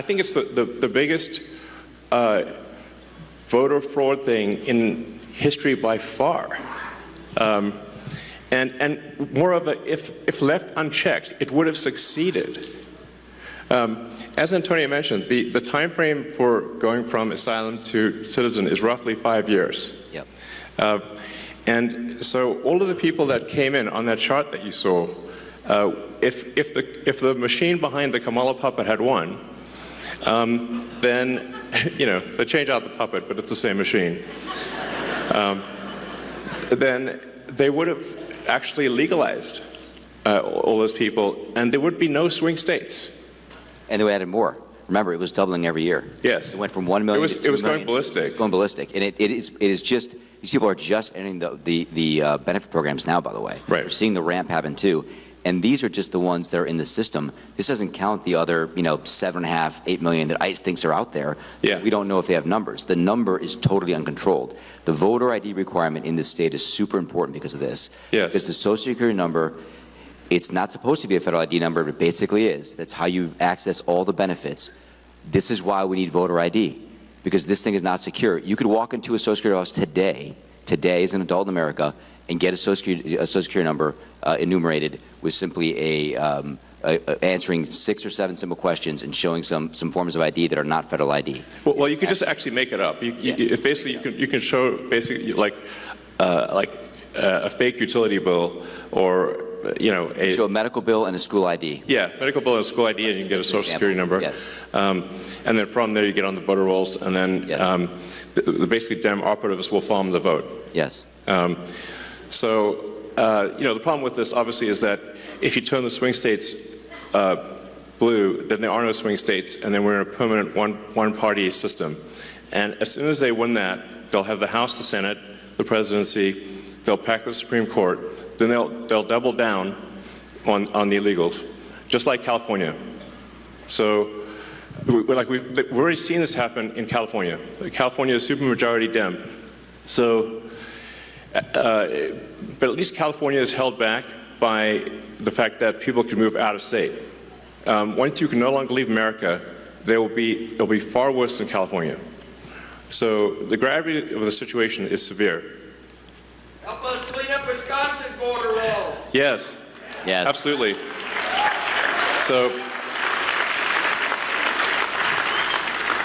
think it's the biggest voter fraud thing in history by far. And moreover, if left unchecked, it would have succeeded. As Antonio mentioned, the time frame for going from asylum to citizen is roughly 5 years. Yep. And so all of the people that came in on that chart that you saw, if the machine behind the Kamala puppet had won, then, you know, they change out the puppet, but it's the same machine. Then they would have actually legalized all those people, and there would be no swing states. And they added more. Remember, it was doubling every year. Yes. It went from 1 million to 2 million. It was going ballistic. Going ballistic. And it is just, these people are just entering the benefit programs now, by the way. Right. We're seeing the ramp happen too. And these are just the ones that are in the system. This doesn't count the other, you know, 7.5, 8 million that ICE thinks are out there. Yeah. We don't know if they have numbers. The number is totally uncontrolled. The voter ID requirement in this state is super important because of this. Yes. Because the Social Security number, it's not supposed to be a federal ID number, but it basically is. That's how you access all the benefits. This is why we need voter ID, because this thing is not secure. You could walk into a Social Security office today as an adult in America, and get a Social Security number enumerated with simply answering 6 or 7 simple questions and showing some forms of ID that are not federal ID. Well, you could just actually make it up. Basically, you can show basically like a fake utility bill, or you know, show a medical bill and a school ID. Yeah, medical bill and a school ID, and you can get a Social Security number. Yes. And then from there you get on the voter rolls, and then Yes. basically Dem operatives will farm the vote. Yes. So you know, the problem with this obviously is that if you turn the swing states blue, then there are no swing states, and then we're in a permanent one-party system. And as soon as they win that, they'll have the House, the Senate, the presidency, they'll pack the Supreme Court, then they'll double down on the illegals, just like California. So we've already seen this happen in California. California is supermajority Dem. So, but at least California is held back by the fact that people can move out of state. Once you can no longer leave America, they'll be far worse than California. So the gravity of the situation is severe. Help us clean up Wisconsin border wall. Yes. Yes. Absolutely. So,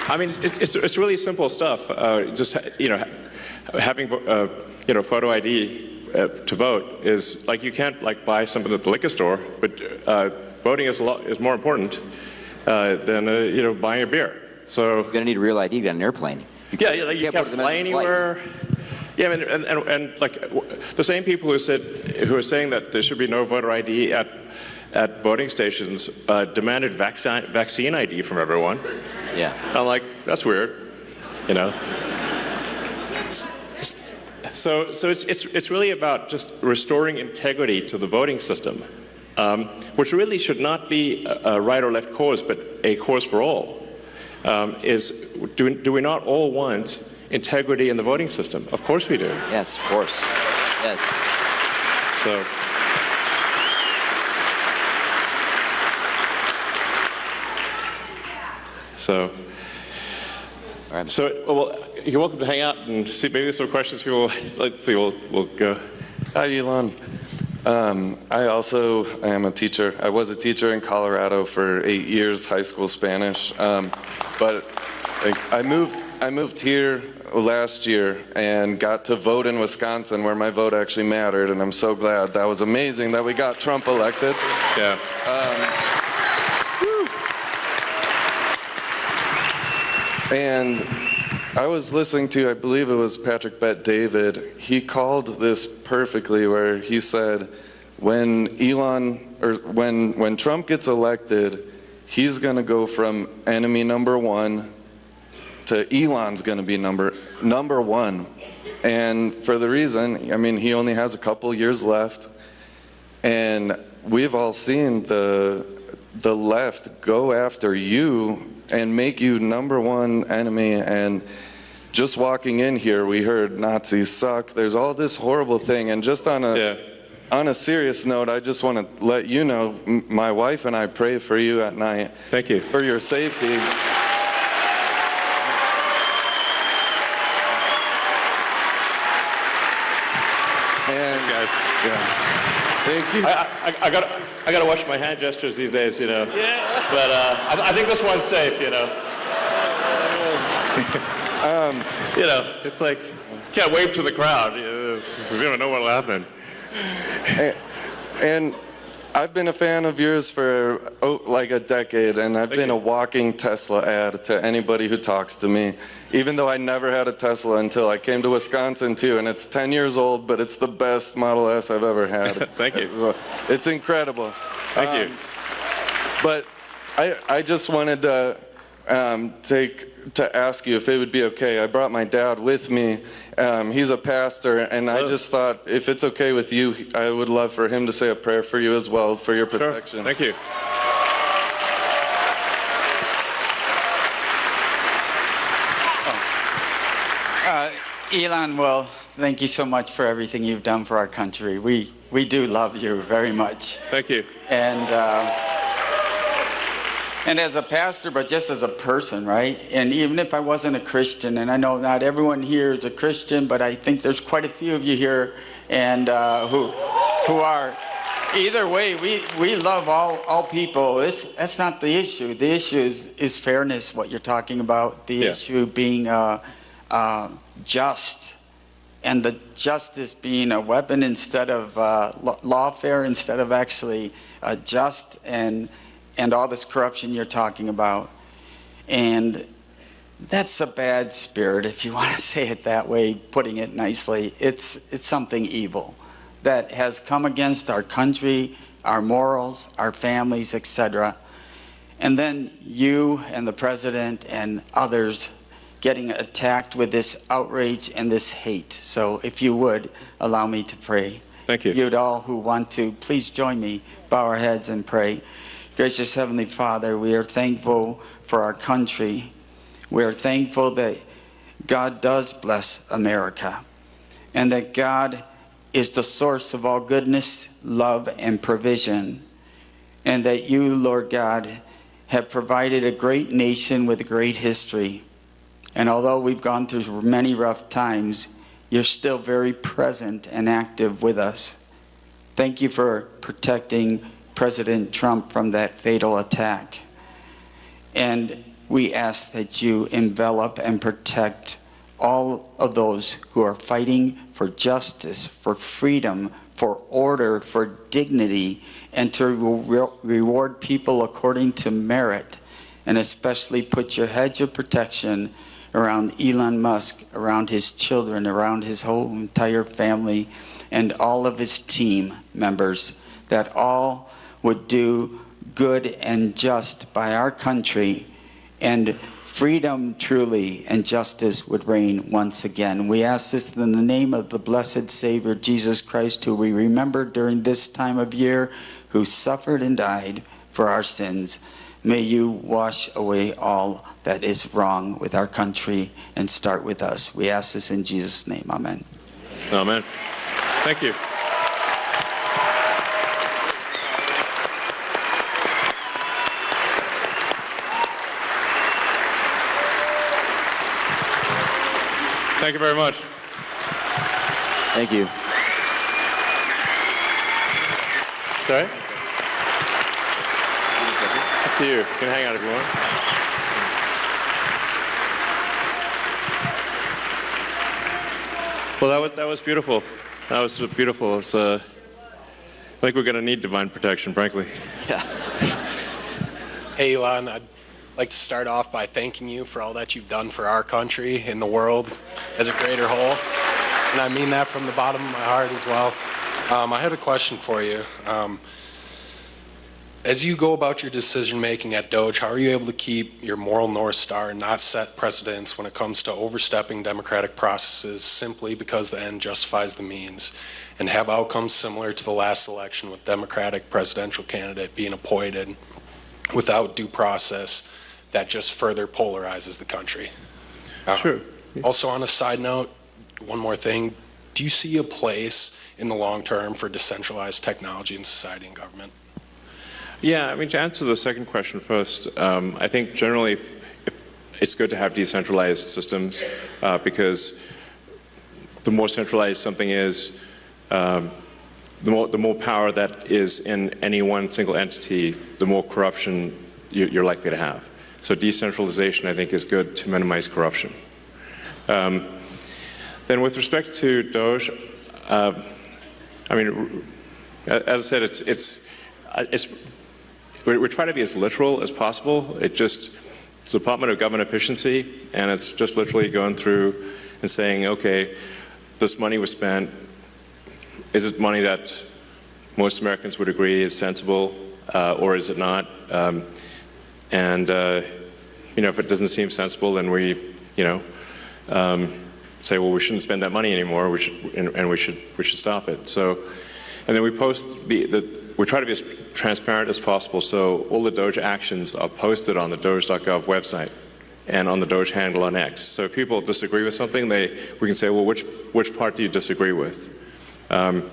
I mean, it's really simple stuff. Just, you know, having you know, photo ID to vote is like, you can't like buy something at the liquor store, but voting is more important than you know, buying a beer. So You're gonna need a real ID to get on an airplane. You can't fly anywhere. Yeah, and like the same people who are saying that there should be no voter ID at voting stations demanded vaccine ID from everyone. Yeah. I'm like, that's weird, you know. So it's really about just restoring integrity to the voting system, which really should not be a right or left cause, but a cause for all. Do we not all want integrity in the voting system. Of course we do. Yes, of course. Yes. Well, you're welcome to hang out and see. Maybe there's some questions people like to see. We'll go. Hi, Elon. I also am a teacher. I was a teacher in Colorado for 8 years, high school Spanish. But I moved here last year and got to vote in Wisconsin, where my vote actually mattered, and I'm so glad. That was amazing that we got Trump elected. Yeah. And I was listening to, I believe it was Patrick Bet-David. He called this perfectly, where he said, when Trump gets elected, he's going to go from enemy number one to Elon's going to be number one. And for the reason, I mean, he only has a couple years left, and we've all seen the left go after you and make you number one enemy. And just walking in here, we heard Nazis suck. There's all this horrible thing. And just on a serious note, I just want to let you know, my wife and I pray for you at night. Thank you. For your safety. And guys. Yeah. Thank you. I got to watch my hand gestures these days, you know. Yeah. But I think this one's safe, you know. You know, it's like, you can't wave to the crowd. You don't know what'll happen. And I've been a fan of yours for like a decade, and I've been a walking Tesla ad to anybody who talks to me, even though I never had a Tesla until I came to Wisconsin too, and it's 10 years old, but it's the best Model S I've ever had. Thank you. It's incredible. Thank you. But I just wanted to ask you if it would be okay. I brought my dad with me. He's a pastor, and I just thought, if it's okay with you, I would love for him to say a prayer for you as well, for your protection. Sure. Thank you. Elon, well, thank you so much for everything you've done for our country. We do love you very much. Thank you. And as a pastor, but just as a person, right? And even if I wasn't a Christian, and I know not everyone here is a Christian, but I think there's quite a few of you here and who are. Either way, we love all people. That's not the issue. The issue is fairness, what you're talking about. The issue being just, and the justice being a weapon instead of lawfare, instead of actually just, and all this corruption you're talking about. And that's a bad spirit, if you want to say it that way, putting it nicely. It's something evil that has come against our country, our morals, our families, etc. And then you and the president and others getting attacked with this outrage and this hate. So if you would, allow me to pray. Thank you. You'd all who want to, please join me, bow our heads and pray. Gracious Heavenly Father, we are thankful for our country. We are thankful that God does bless America, and that God is the source of all goodness, love, and provision, and that you, Lord God, have provided a great nation with a great history. And although we've gone through many rough times, you're still very present and active with us. Thank you for protecting President Trump from that fatal attack. And we ask that you envelop and protect all of those who are fighting for justice, for freedom, for order, for dignity, and to reward people according to merit. And especially put your hedge of protection around Elon Musk, around his children, around his whole entire family, and all of his team members, that all would do good and just by our country, and freedom truly and justice would reign once again. We ask this in the name of the blessed Savior, Jesus Christ, who we remember during this time of year, who suffered and died for our sins. May you wash away all that is wrong with our country and start with us. We ask this in Jesus' name. Amen. Amen. Thank you. Thank you very much. Thank you. Sorry? Up to you. You can hang out if you want. Well, that was beautiful. That was beautiful. It's, I think we're going to need divine protection, frankly. Yeah. Hey, Elon, I'd like to start off by thanking you for all that you've done for our country and the world as a greater whole. And I mean that from the bottom of my heart as well. I had a question for you. As you go about your decision making at Doge, how are you able to keep your moral North Star and not set precedents when it comes to overstepping democratic processes simply because the end justifies the means, and have outcomes similar to the last election with Democratic presidential candidate being appointed without due process that just further polarizes the country? Sure. Also, on a side note, one more thing. Do you see a place in the long term for decentralized technology in society and government? Yeah, I mean, to answer the second question first, I think generally it's good to have decentralized systems because the more centralized something is, the more power that is in any one single entity, the more corruption you're likely to have. So decentralization, I think, is good to minimize corruption. Then with respect to Doge, I mean, as I said, we're trying to be as literal as possible. It's the Department of Government Efficiency, and it's just literally going through and saying, okay, this money was spent. Is it money that most Americans would agree is sensible, or is it not? If it doesn't seem sensible, then we, say, well, we shouldn't spend that money anymore. We should stop it. So, and then we post we try to be as transparent as possible. So all the Doge actions are posted on the Doge.gov website and on the Doge handle on X. So if people disagree with something, we can say, well, which part do you disagree with? When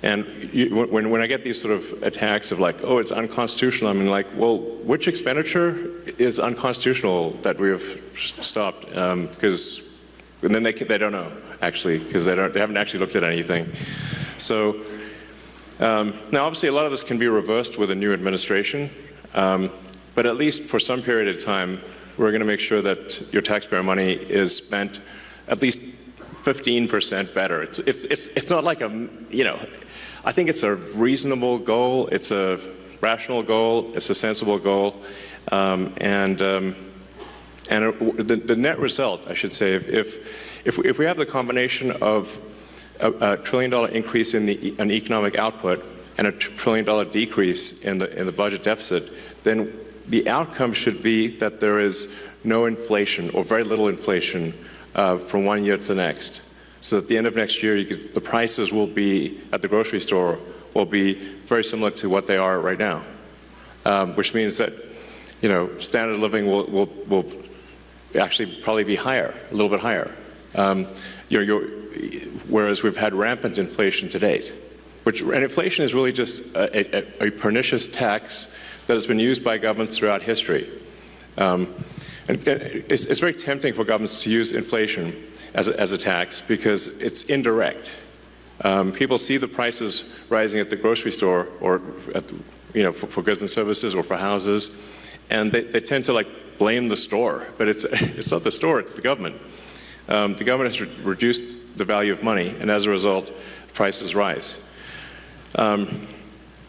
I get these sort of attacks of like, oh, it's unconstitutional, I mean, like, well, which expenditure is unconstitutional that we have stopped? And then they don't know, actually, because they haven't actually looked at anything. So now, obviously, a lot of this can be reversed with a new administration, but at least for some period of time, we're going to make sure that your taxpayer money is spent at least 15% better. It's not like I think it's a reasonable goal, it's a rational goal, it's a sensible goal, the net result, I should say, if we have the combination of a $1 trillion increase in an economic output and a $1 trillion decrease in the budget deficit, then the outcome should be that there is no inflation or very little inflation from one year to the next. So at the end of next year, the prices will be at the grocery store will be very similar to what they are right now, which means that standard of living will actually probably be higher, a little bit higher. Whereas we've had rampant inflation to date, and inflation is really just a pernicious tax that has been used by governments throughout history. And it's very tempting for governments to use inflation as a tax because it's indirect. People see the prices rising at the grocery store or for goods and services or for houses, and they tend to blame the store, but it's not the store, it's the government. The government has reduced the value of money, and as a result, prices rise.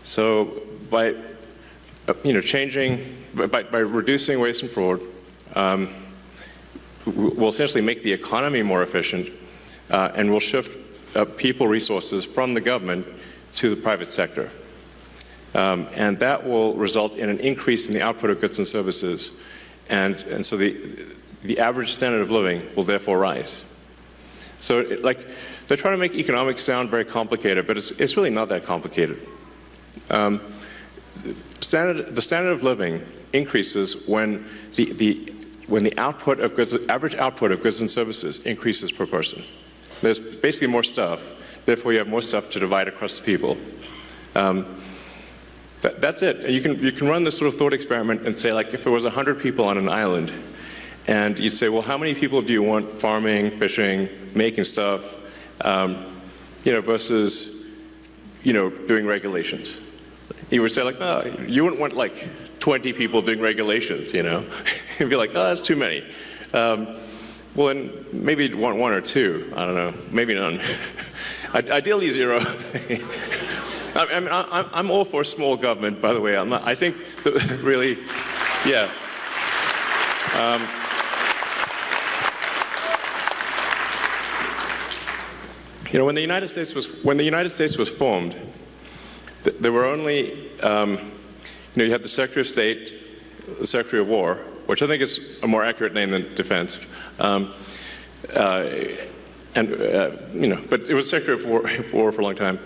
So by by reducing waste and fraud, we'll essentially make the economy more efficient, and we'll shift people resources from the government to the private sector. And that will result in an increase in the output of goods and services, and so the average standard of living will therefore rise. So they're trying to make economics sound very complicated, but it's really not that complicated. The standard of living increases when the output of goods, average output of goods and services increases per person. There's basically more stuff, therefore you have more stuff to divide across the people. That's it. You can run this sort of thought experiment and say, like, if there was 100 people on an island, and you'd say, well, how many people do you want farming, fishing, making stuff, versus, doing regulations? You would say, like, oh, you wouldn't want like 20 people doing regulations, You'd be like, oh, that's too many. Well, then maybe you'd want one or two. I don't know, maybe none. Ideally, zero. I'm all for small government, by the way. I think that really, yeah. When the United States was formed, there were only, you had the Secretary of State, the Secretary of War, which I think is a more accurate name than Defense, but it was Secretary of War for a long time.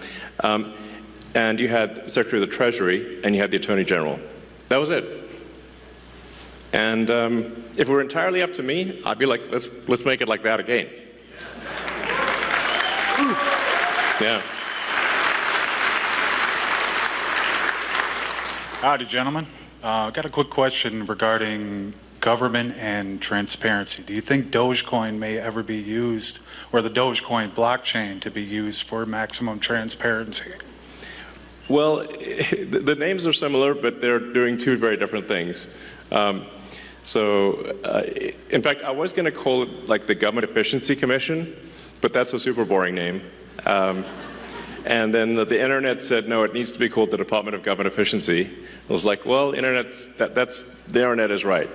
And you had Secretary of the Treasury, and you had the Attorney General. That was it. And if it were entirely up to me, I'd be like, let's make it like that again. Yeah. Howdy, gentlemen. I've got a quick question regarding government and transparency. Do you think Dogecoin may ever be used, or the Dogecoin blockchain to be used for maximum transparency? Well, the names are similar, but they're doing two very different things. In fact, I was going to call it like the Government Efficiency Commission, but that's a super boring name. And then the internet said, no, it needs to be called the Department of Government Efficiency. I was like, well, the internet is right.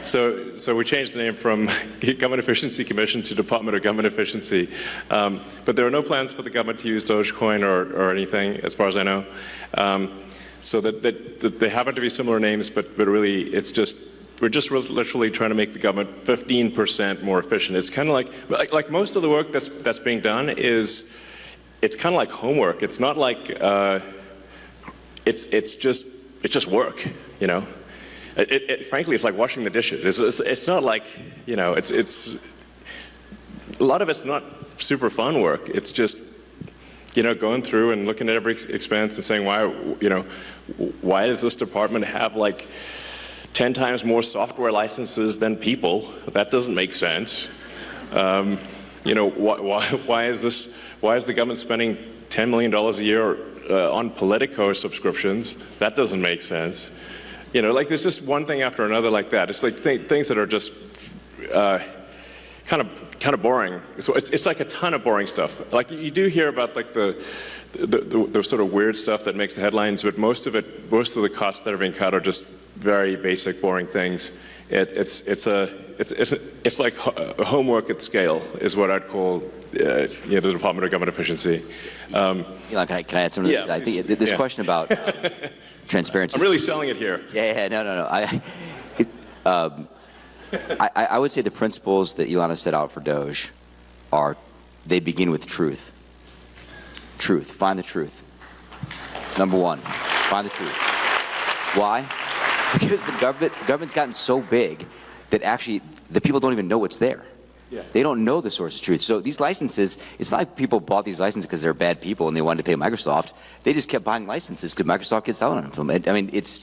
So we changed the name from Government Efficiency Commission to Department of Government Efficiency. But there are no plans for the government to use Dogecoin or anything, as far as I know. So that they happen to be similar names, but really we're just literally trying to make the government 15% more efficient. It's kind of like most of the work that's being done it's kind of like homework. It's not like it's just work, frankly, it's like washing the dishes. It's not like, it's a lot of it's not super fun work. It's just, going through and looking at every expense and saying, why does this department have like 10 times more software licenses than people? That doesn't make sense. Why is the government spending $10 million a year on Politico subscriptions? That doesn't make sense. There's just one thing after another like that. It's like things that are just kind of boring. So it's like a ton of boring stuff. Like you do hear about like the sort of weird stuff that makes the headlines, but most of the costs that are being cut are just very basic, boring things. It's like homework at scale is what I'd call the Department of Government Efficiency. Elon, can I add something? Yeah, I think this question about transparency. I'm really selling it here. Yeah, no. I would say the principles that Elon has set out for Doge they begin with truth. Truth. Find the truth. Number one, find the truth. Why? Because the government's gotten so big that actually the people don't even know what's there. Yeah. They don't know the source of truth. So these licenses, it's not like people bought these licenses because they're bad people and they wanted to pay Microsoft. They just kept buying licenses because Microsoft gets selling them. I mean, it's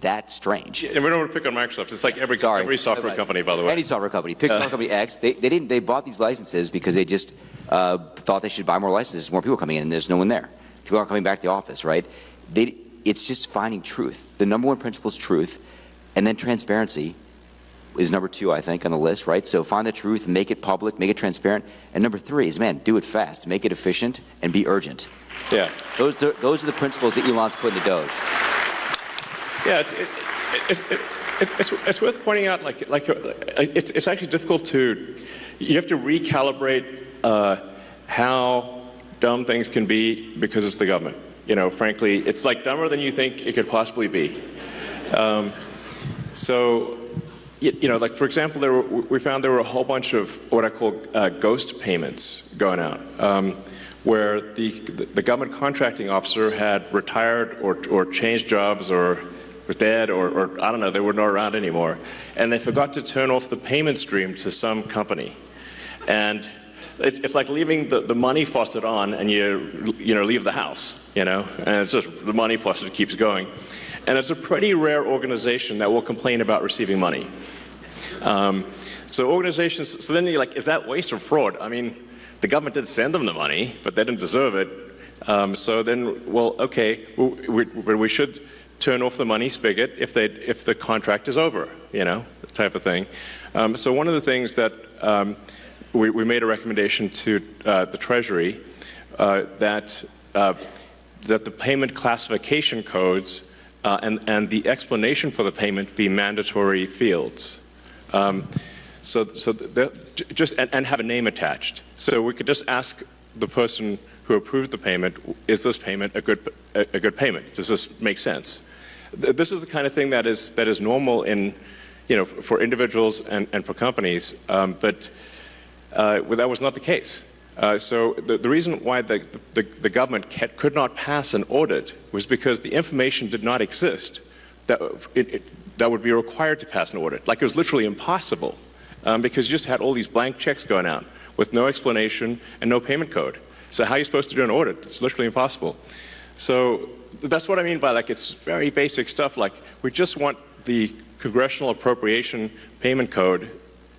that strange. Yeah, and we don't want to pick on Microsoft. It's like every software company, by the way. Any software company. Pick software company X. They bought these licenses because they just thought they should buy more licenses. More people coming in and there's no one there. People aren't coming back to the office, right? It's just finding truth. The number one principle is truth, and then transparency is number two, I think, on the list, right? So find the truth, make it public, make it transparent. And number three is, man, do it fast, make it efficient, and be urgent. Yeah. Those are the principles that Elon's put into Doge. Yeah, it's worth pointing out, it's actually difficult you have to recalibrate how dumb things can be because it's the government. Frankly, it's like dumber than you think it could possibly be. Like for example, we found there were a whole bunch of what I call ghost payments going out, where the government contracting officer had retired or changed jobs or were dead, or I don't know, they were not around anymore. And they forgot to turn off the payment stream to some company. And it's like leaving the money faucet on and you leave the house, and it's just the money faucet keeps going. And it's a pretty rare organization that will complain about receiving money. So organizations, so then you're like, is that waste or fraud? I mean, the government did send them the money, but they didn't deserve it. So then, well, okay, we should turn off the money spigot if the contract is over, type of thing. So one of the things that we made a recommendation to the Treasury that the payment classification codes and the explanation for the payment be mandatory fields. And have a name attached. So we could just ask the person who approved the payment, is this payment a good payment? Does this make sense? This is the kind of thing that is normal in, for individuals and for companies, but that was not the case. So the reason why the government could not pass an audit was because the information did not exist that would be required to pass an audit. Like, it was literally impossible because you just had all these blank checks going out with no explanation and no payment code. So how are you supposed to do an audit? It's literally impossible. So that's what I mean by, like, it's very basic stuff. Like, we just want the congressional appropriation payment code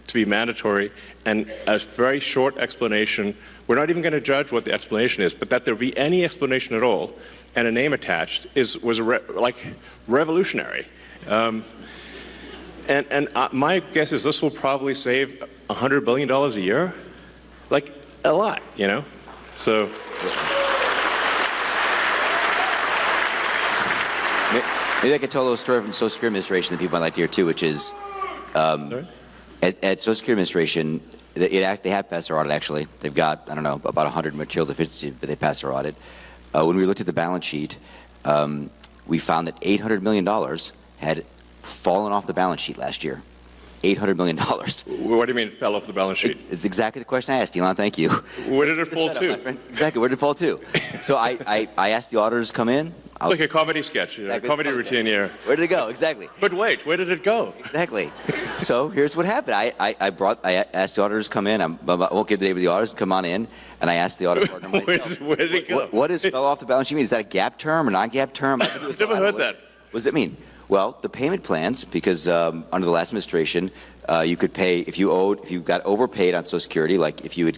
to be mandatory and a very short explanation. We're not even going to judge what the explanation is, but that there be any explanation at all and a name attached was revolutionary. My guess is this will probably save $100 billion a year, like a lot, So. Maybe I could tell a little story from Social Security Administration that people might like to hear too, which is at Social Security Administration, they have passed their audit actually. They've got, I don't know, about 100 material deficiencies, but they passed their audit. When we looked at the balance sheet, we found that $800 million had fallen off the balance sheet last year. $800 million. What do you mean it fell off the balance sheet? It's exactly the question I asked, Elon. Thank you. Where did it fall to? Exactly. Where did it fall to? So I asked the auditors to come in. It's like a comedy sketch, comedy routine here. Where did it go? Exactly. But wait, where did it go? Exactly. So here's what happened. I asked the auditors to come in. I won't give the name of the auditors. Come on in. And I asked the audit partner myself. Where did it go? What does fell off the balance sheet mean? Is that a gap term or non-gap term? I've never heard that. What does it mean? Well, the payment plans, because under the last administration, you could pay if you got overpaid on Social Security, like if you were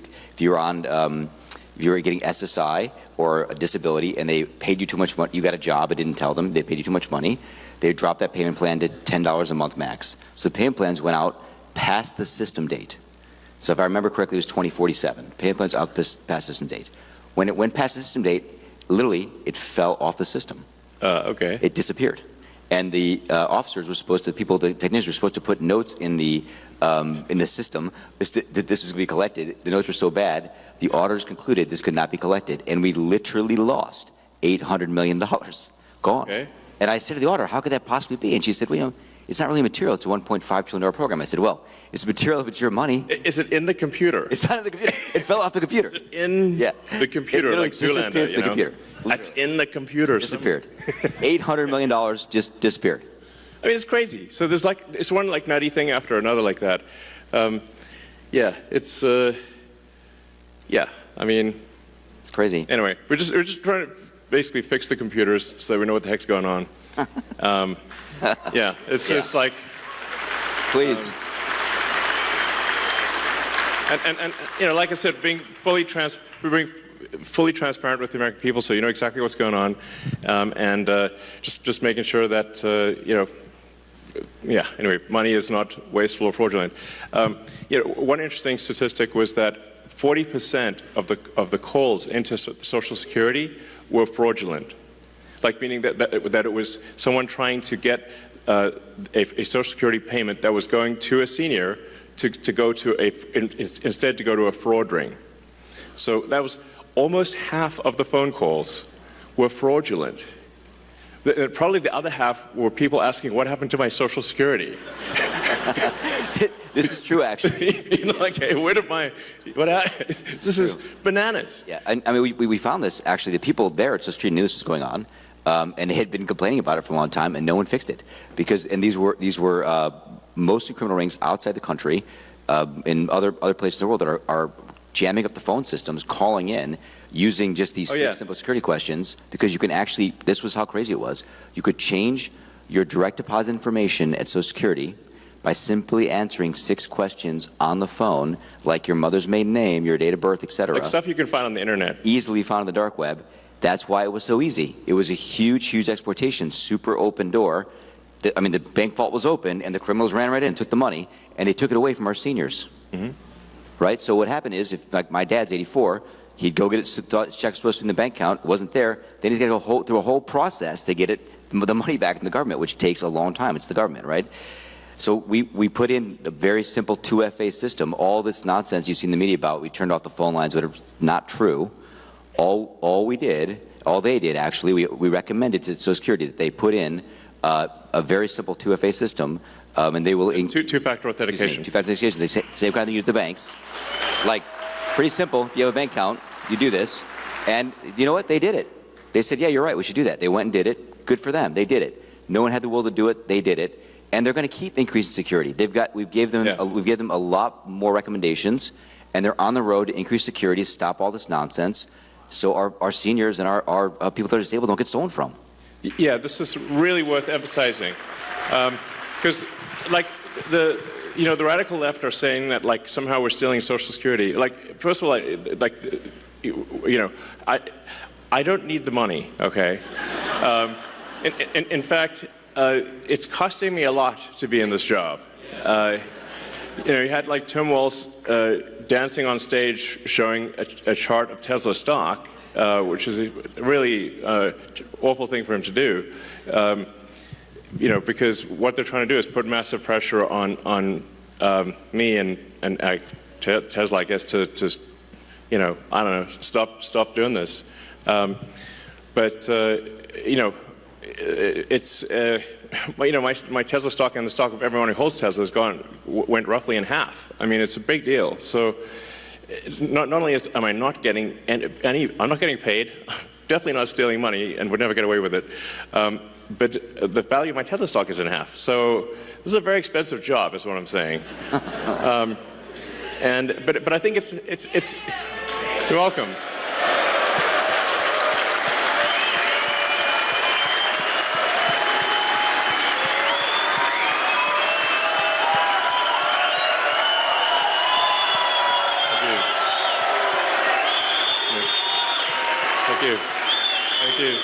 getting SSI or a disability and they paid you too much money, you got a job, it didn't tell them, they paid you too much money, they dropped that payment plan to $10 a month max. So the payment plans went out past the system date. So if I remember correctly, it was 2047. Payment plans out past system date. When it went past the system date, literally, it fell off the system. Okay. It disappeared. And the officers were supposed to, the technicians were supposed to put notes in the system that this was going to be collected. The notes were so bad, the auditors concluded this could not be collected, and we literally lost $800 million. Gone. Okay. And I said to the auditor, how could that possibly be? And she said, well, it's not really material. It's a $1.5 trillion program. I said, well, it's material if it's your money. Is it in the computer? It's not in the computer. It fell off the computer. Is it in the computer, it like Zoolander, the computer. That's in the computer. Disappeared. $800 million just disappeared. I mean, it's crazy. So there's it's one nutty thing after another like that. Yeah, it's yeah. I mean, it's crazy. Anyway, we're just trying to basically fix the computers so that we know what the heck's going on. Yeah, it's just like. Please. And like I said, being fully transparent with the American people, so you know exactly what's going on, and just making sure that yeah. Anyway, money is not wasteful or fraudulent. One interesting statistic was that 40% of the calls into Social Security were fraudulent, like meaning that it was someone trying to get a Social Security payment that was going to a senior to go to instead to go to a fraud ring. So that was almost half of the phone calls were fraudulent. Probably the other half were people asking, what happened to my Social Security? This is true, actually. Like, hey, where did this is bananas. Yeah, I mean, we found this, actually, the people there at Social Security knew this was going on. And they had been complaining about it for a long time, and no one fixed it. And these were mostly criminal rings outside the country, in other places in the world that are jamming up the phone systems, calling in, using just these six simple security questions, because you can actually, this was how crazy it was, you could change your direct deposit information at Social Security by simply answering 6 questions on the phone, like your mother's maiden name, your date of birth, etc. Like stuff you can find on the internet. Easily found on the dark web. That's why it was so easy. It was a huge, huge exploitation, super open door. I mean, the bank vault was open, and the criminals ran right in and took the money, and they took it away from our seniors. Right? So what happened is, if like my dad's 84, he'd go get it, thought his check was supposed to be in the bank account, it wasn't there, then he's got to go through a whole process to get the money back from the government, which takes a long time. It's the government, right? So we put in a very simple 2FA system. All this nonsense you see in the media about, we turned off the phone lines, whatever, not true. All they did actually, we recommended to Social Security that they put in a very simple 2FA system, and they will... Two-factor authentication. Two-factor authentication. They say, same kind of thing you do at the banks. Like, pretty simple. If you have a bank account, you do this. And you know what? They did it. They said, yeah, you're right, we should do that. They went and did it. Good for them. They did it. No one had the will to do it. They did it. And they're going to keep increasing security. We've given them a lot more recommendations, and they're on the road to increase security, stop all this nonsense, so our seniors and our people that are disabled don't get stolen from. Yeah, this is really worth emphasizing, because like the radical left are saying that like somehow we're stealing Social Security. Like, first of all, I don't need the money. Okay, in fact. It's costing me a lot to be in this job. You had like Tim Walz dancing on stage showing a chart of Tesla stock, which is a really awful thing for him to do. Because what they're trying to do is put massive pressure on me and Tesla, I guess, to I don't know, stop doing this. It's my Tesla stock and the stock of everyone who holds Tesla went roughly in half. I mean, it's a big deal. So not only am I not getting I'm not getting paid, definitely not stealing money, and would never get away with it. But the value of my Tesla stock is in half. So this is a very expensive job, is what I'm saying. But I think it's you're welcome. Thank you.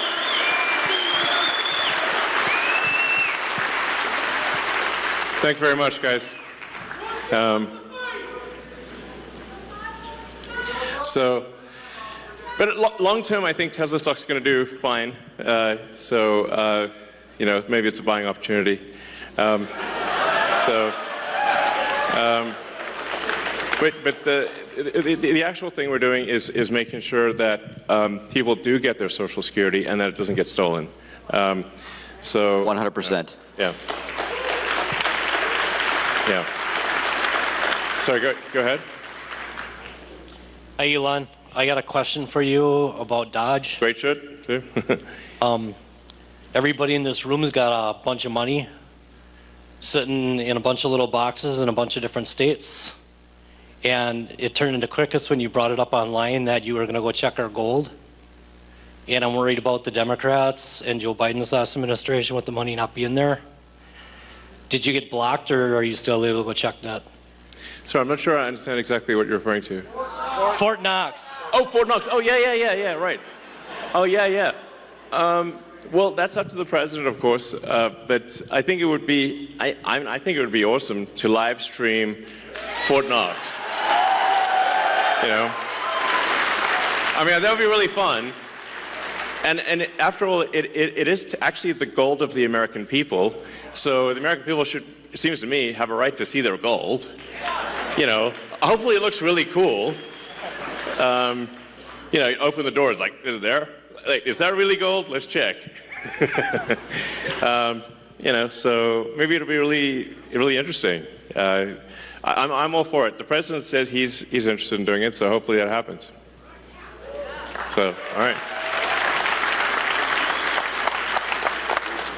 Thank you very much, guys. But long term, I think Tesla stock's going to do fine. Maybe it's a buying opportunity. But the actual thing we're doing is making sure that people do get their Social Security and that it doesn't get stolen. 100%. Yeah. Sorry, go ahead. Hi, Elon. I got a question for you about Dodge. Great shit, too. Everybody in this room has got a bunch of money sitting in a bunch of little boxes in a bunch of different states. And it turned into crickets when you brought it up online that you were going to go check our gold. And I'm worried about the Democrats and Joe Biden's last administration with the money not being there. Did you get blocked, or are you still able to go check that? Sorry, I'm not sure I understand exactly what you're referring to. Fort Knox. Oh, Fort Knox. Oh, yeah, right. Oh, yeah. Well, that's up to the president, of course. But I think it would be, I think it would be awesome to live stream Fort Knox. I mean, that would be really fun. And after all, it is actually the gold of the American people. So the American people should, it seems to me, have a right to see their gold. Hopefully it looks really cool. You open the doors, like, is it there? Like, is that really gold? Let's check. So maybe it'll be really interesting. I'm all for it. The president says he's interested in doing it, so hopefully that happens. So, all right.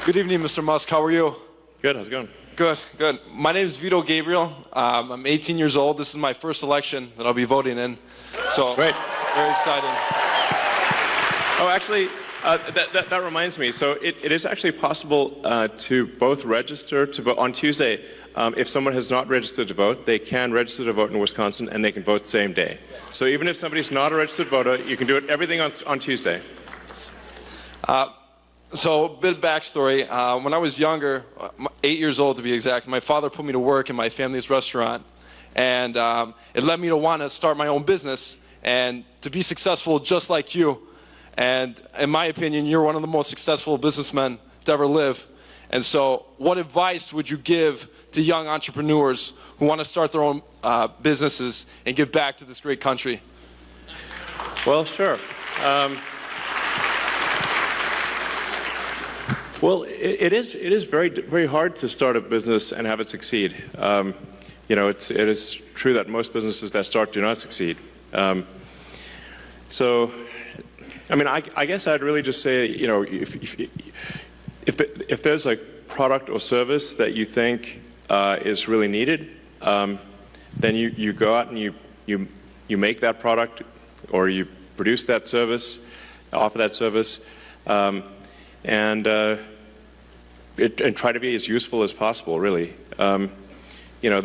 Good evening, Mr. Musk. How are you? Good. How's it going? Good, good. My name is Vito Gabriel. I'm 18 years old. This is my first election that I'll be voting in. So, great. Very exciting. Oh, actually, that reminds me. So it is actually possible to both register to vote on Tuesday. If someone has not registered to vote, they can register to vote in Wisconsin, and they can vote the same day. So even if somebody's not a registered voter, you can do everything on Tuesday. So, a bit of backstory. When I was younger, 8 years old to be exact, my father put me to work in my family's restaurant. And it led me to want to start my own business and to be successful just like you. And in my opinion, you're one of the most successful businessmen to ever live. And so, what advice would you give to young entrepreneurs who want to start their own businesses and give back to this great country? Well, sure. Well, it is very hard to start a business and have it succeed. You know, it is true that most businesses that start do not succeed. So, I mean, I guess I'd really just say, you know, if there's a product or service that you think is really needed, then you go out and you make that product, or you produce that service, offer that service, and try to be as useful as possible, really. You know,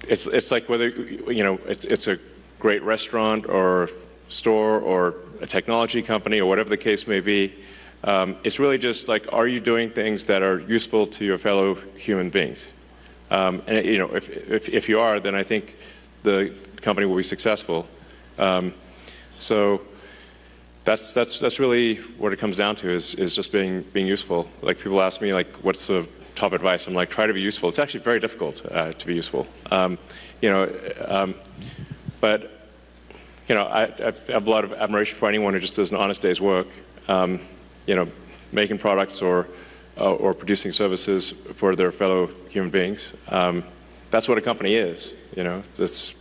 it's like whether, you know, it's a great restaurant or store or a technology company or whatever the case may be. It's really just like, are you doing things that are useful to your fellow human beings? And you know, if you are, then I think the company will be successful. So that's really what it comes down to, is just being useful. Like, people ask me, like, what's the top advice? I'm like, try to be useful. It's actually very difficult to be useful. You know, but you know, I have a lot of admiration for anyone who just does an honest day's work. You know, making products or producing services for their fellow human beings. That's what a company is. You know, that's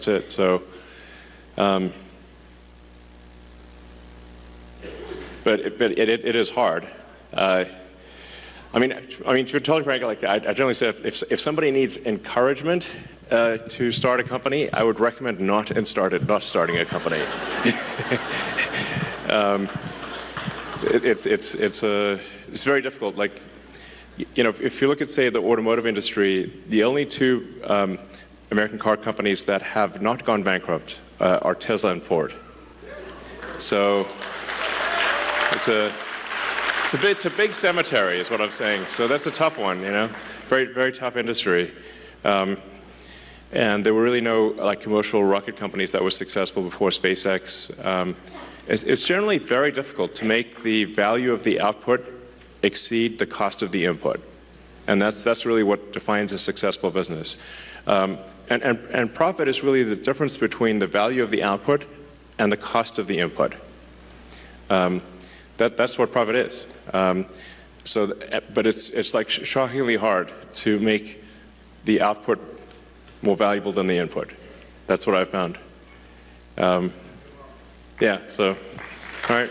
it. So. But it is hard. I mean, to be totally frank, like I generally say, if somebody needs encouragement to start a company, I would recommend not starting a company. It's very difficult. Like, you know, if you look at, say, the automotive industry, the only two American car companies that have not gone bankrupt are Tesla and Ford. So. It's a big cemetery, is what I'm saying. So that's a tough one, you know, very tough industry. And there were really no like commercial rocket companies that were successful before SpaceX. It's generally very difficult to make the value of the output exceed the cost of the input, and that's really what defines a successful business. And profit is really the difference between the value of the output and the cost of the input. That's what profit is. But it's like shockingly hard to make the output more valuable than the input. That's what I've found. Yeah, so, all right.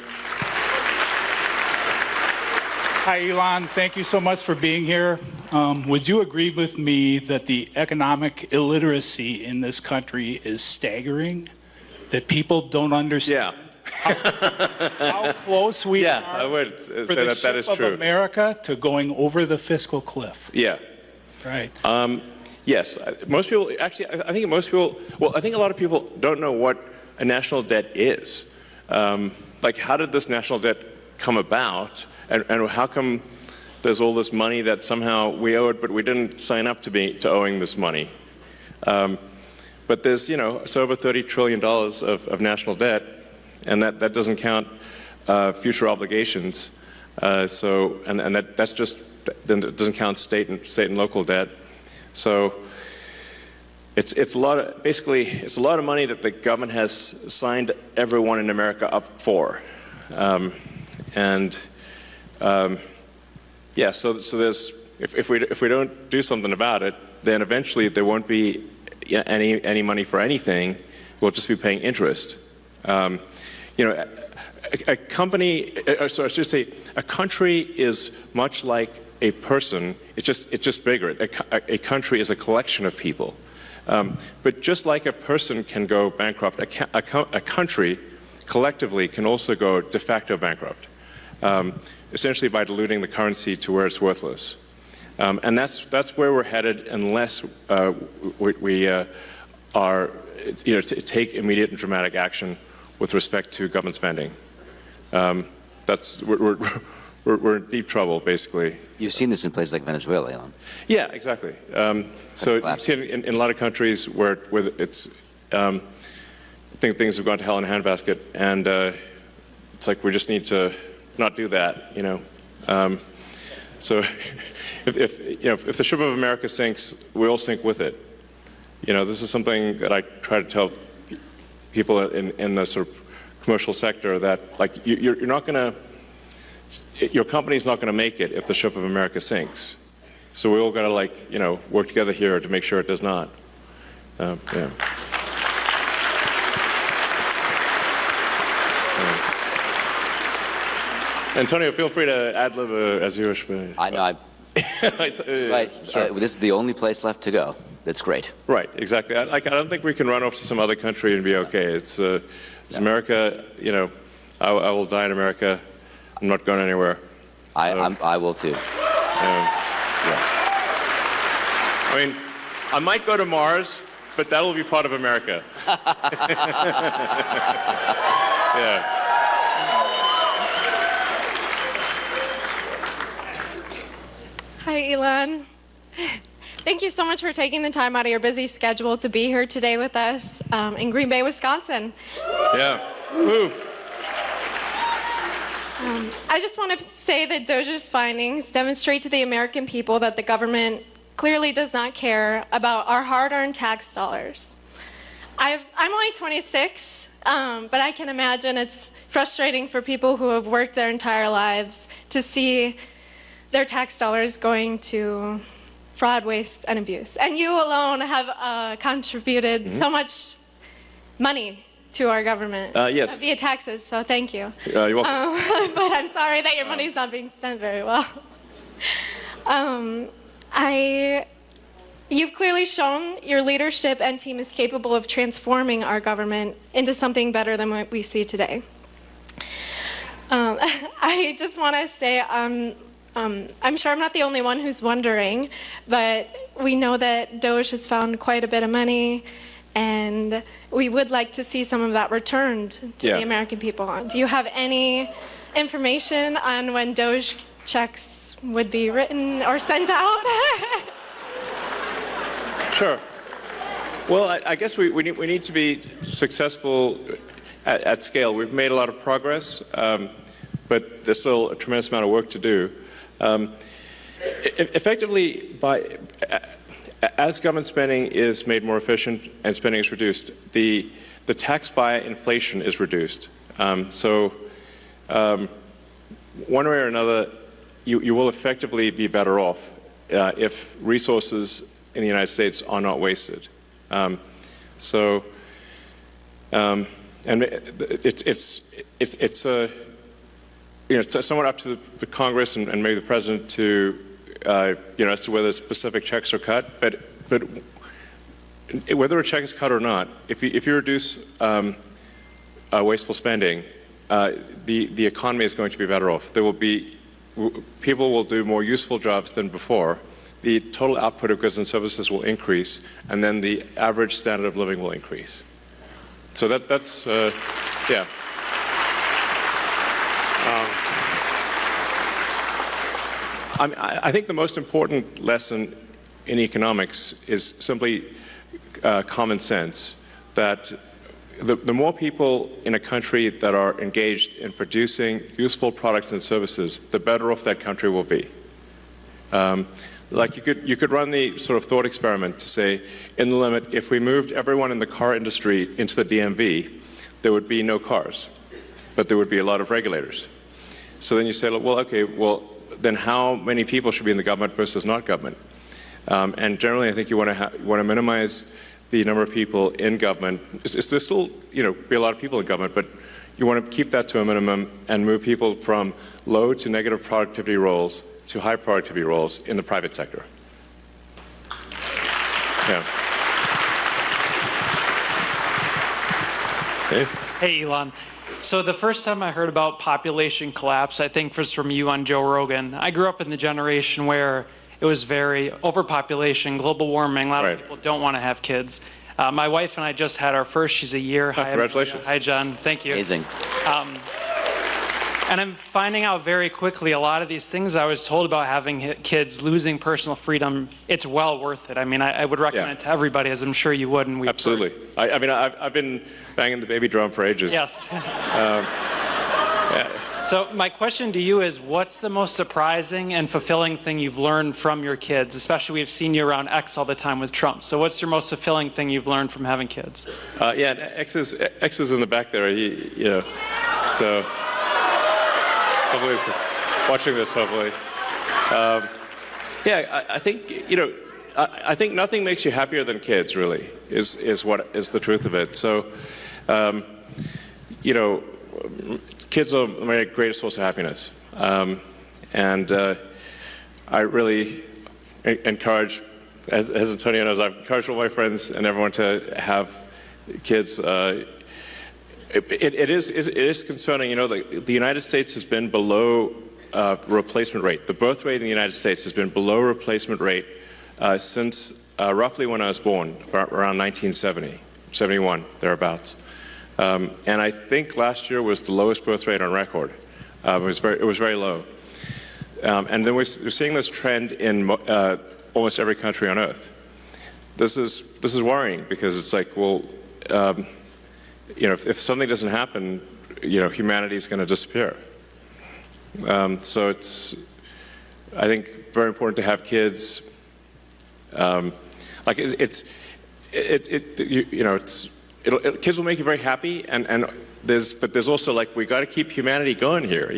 Hi, Elon. Thank you so much for being here. Would you agree with me that the economic illiteracy in this country is staggering? That people don't understand? Yeah. How close we are I would for say the that is ship true. of America to going over the fiscal cliff. Yeah. Right. Yes. Most people, actually, I think most people, well, I think a lot of people don't know what a national debt is. Like, how did this national debt come about, and how come there's all this money that somehow we owe it, but we didn't sign up to owing this money? But there's, you know, it's over $30 trillion of national debt. And that doesn't count future obligations. So that's just, then it doesn't count state and local debt. So it's a lot of, basically it's a lot of money that the government has signed everyone in America up for. Yeah, so there's, if we don't do something about it, then eventually there won't be any money for anything. We'll just be paying interest. you know, a company, so I should say, a country is much like a person. It's just bigger. A country is a collection of people. But just like a person can go bankrupt, a country collectively can also go de facto bankrupt, essentially by diluting the currency to where it's worthless. And that's where we're headed unless we are, you know, to take immediate and dramatic action with respect to government spending. We're in deep trouble, basically. You've seen this in places like Venezuela, Elon. Yeah, exactly. So you've seen it in a lot of countries where it's, things have gone to hell in a handbasket, and it's like we just need to not do that, you know. So if the ship of America sinks, we all sink with it. You know, this is something that I try to tell people in the sort of commercial sector, that like you're not going to, your company's not going to make it if the ship of America sinks. So we all got to, like, you know, work together here to make sure it does not. Yeah. Antonio, feel free to ad-lib as you wish. I know. This is the only place left to go. That's great. Right, exactly. I don't think we can run off to some other country and be okay. It's America. You know, I will die in America. I'm not going anywhere. I will too. I mean, I might go to Mars, but that'll be part of America. Yeah. Hi, Elon. Thank you so much for taking the time out of your busy schedule to be here today with us in Green Bay, Wisconsin. Yeah. Woo. I just want to say that Doge's findings demonstrate to the American people that the government clearly does not care about our hard-earned tax dollars. I'm only 26, but I can imagine it's frustrating for people who have worked their entire lives to see their tax dollars going to fraud, waste, and abuse. And you alone have contributed so much money to our government yes. via taxes, so thank you. You're welcome. But I'm sorry that your money's not being spent very well. You've clearly shown your leadership and team is capable of transforming our government into something better than what we see today. I just want to say I'm sure I'm not the only one who's wondering, but we know that Doge has found quite a bit of money, and we would like to see some of that returned to the American people. Do you have any information on when Doge checks would be written or sent out? Sure. Well, I guess we need to be successful at scale. We've made a lot of progress, but there's still a tremendous amount of work to do. Effectively, as government spending is made more efficient and spending is reduced, the tax by inflation is reduced. So one way or another, you will effectively be better off if resources in the United States are not wasted. And it's you know, it's somewhat up to the Congress and maybe the President to, you know, as to whether specific checks are cut. But whether a check is cut or not, if you reduce wasteful spending, the economy is going to be better off. There will be, people will do more useful jobs than before. The total output of goods and services will increase, and then the average standard of living will increase. So that's yeah. I think the most important lesson in economics is simply common sense, that the more people in a country that are engaged in producing useful products and services, the better off that country will be. Like you could run the sort of thought experiment to say, in the limit, if we moved everyone in the car industry into the DMV, there would be no cars, but there would be a lot of regulators. So then you say, well, okay, well, then how many people should be in the government versus not government? And generally, I think you want to minimize the number of people in government. There's still, you know, be a lot of people in government, but you want to keep that to a minimum and move people from low to negative productivity roles to high productivity roles in the private sector. Yeah. Okay. Hey, Elon. So the first time I heard about population collapse, I think was from you on Joe Rogan. I grew up in the generation where it was very overpopulation, global warming. A lot of people don't want to have kids. My wife and I just had our first. She's a year. Hi, congratulations. Hi, John. Thank you. Amazing. And I'm finding out very quickly a lot of these things I was told about having kids, losing personal freedom, it's well worth it. I mean, I would recommend it to everybody, as I'm sure you would. And absolutely. I mean, I've been banging the baby drum for ages. Yes. Yeah. So my question to you is, what's the most surprising and fulfilling thing you've learned from your kids? Especially we've seen you around X all the time with Trump. So what's your most fulfilling thing you've learned from having kids? Yeah, X is in the back there. So hopefully he's watching this. Hopefully, yeah. I think I think nothing makes you happier than kids. Really, is what is the truth of it. So, kids are my greatest source of happiness, and I really encourage, as Antonio knows, I've encouraged all my friends and everyone to have kids. It is concerning. The United States has been below replacement rate. The birth rate in the United States has been below replacement rate since roughly when I was born, around 1970, 71, thereabouts. And I think last year was the lowest birth rate on record. It was very low. And then we're seeing this trend in almost every country on Earth. This is worrying because it's like, well, if something doesn't happen, humanity is going to disappear. So it's, I think, very important to have kids. Kids will make you very happy, and there's also like we got to keep humanity going here.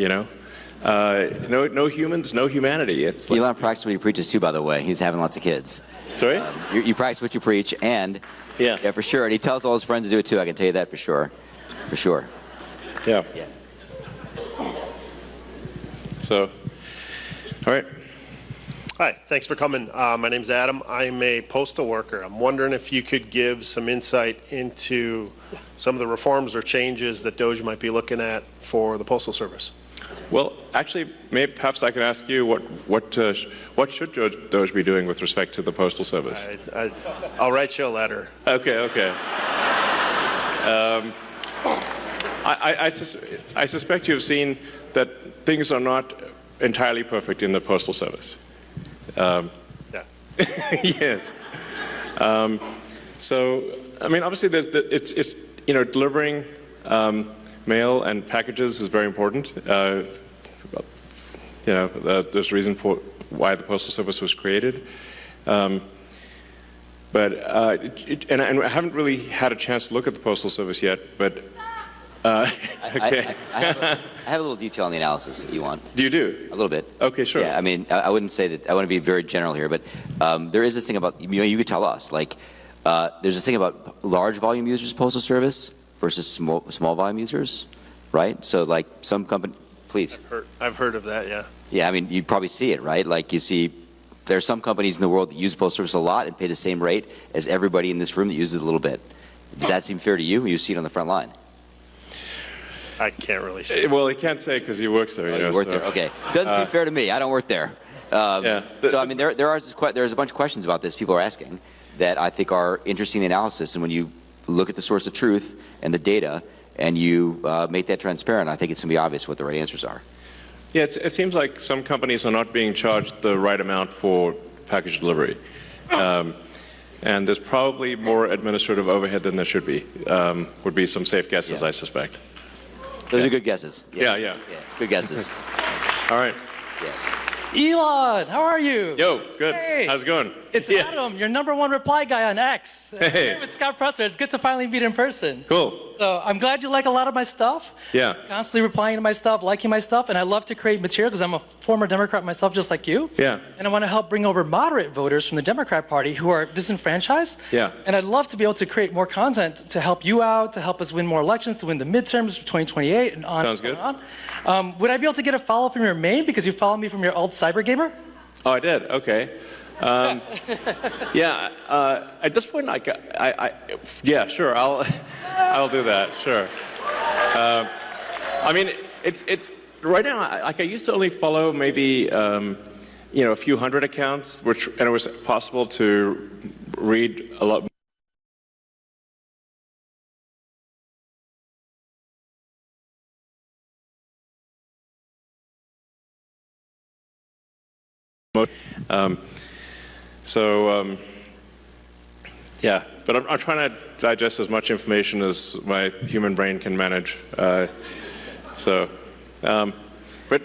No humans, no humanity. It's like, Elon practices what he preaches too, by the way. He's having lots of kids. Sorry? You practice what you preach, and yeah, for sure. And he tells all his friends to do it too. I can tell you that for sure. For sure. Yeah. So, all right. Hi, thanks for coming. My name's Adam. I'm a postal worker. I'm wondering if you could give some insight into some of the reforms or changes that DOJ might be looking at for the Postal Service. Well, actually, perhaps I can ask you what should DOJ be doing with respect to the Postal Service? I'll write you a letter. Okay. I suspect you have seen that things are not entirely perfect in the Postal Service. Yeah. Yes. So, I mean, obviously, it's delivering mail and packages is very important. There's a reason for why the Postal Service was created. And I haven't really had a chance to look at the Postal Service yet, but okay. I have a little detail on the analysis if you want. Do you do? A little bit. Okay, sure. Yeah, I mean, I wouldn't say that, I want to be very general here, but there is this thing about, you could tell us, like, there's this thing about large volume users of Postal Service versus small volume users, right? So like some company, please. I've heard of that, yeah. Yeah, I mean, you probably see it, right? Like you see, there are some companies in the world that use the Postal Service a lot and pay the same rate as everybody in this room that uses it a little bit. Does that seem fair to you when you see it on the front line? I can't really say. Well, he can't say because he works there. You work there, okay. Doesn't seem fair to me. I don't work there. So I mean, there's a bunch of questions about this people are asking that I think are interesting in the analysis, and when you look at the source of truth and the data, and you make that transparent, I think it's going to be obvious what the right answers are. Yeah, it seems like some companies are not being charged the right amount for package delivery. And there's probably more administrative overhead than there should be, would be some safe guesses, I suspect. Those are good guesses. Yeah. Good guesses. All right. Elon, how are you? Yo, good. Hey. How's it going? It's Yeah. Adam, your #1 reply guy on X. Hey. With Scott Presser. It's good to finally meet in person. Cool. So I'm glad you like a lot of my stuff. Yeah. Constantly replying to my stuff, liking my stuff, and I love to create material because I'm a former Democrat myself, just like you. Yeah. And I want to help bring over moderate voters from the Democrat Party who are disenfranchised. Yeah. And I'd love to be able to create more content to help you out, to help us win more elections, to win the midterms for 2028 and on. Sounds good. And on. Would I be able to get a follow from your main because you follow me from your alt cyber gamer? Oh, I did. Okay. Yeah. At this point, yeah, sure. I'll do that. Sure. I mean, it's right now. I used to only follow maybe a few hundred accounts, and it was possible to read a lot. Yeah, but I'm trying to digest as much information as my human brain can manage. But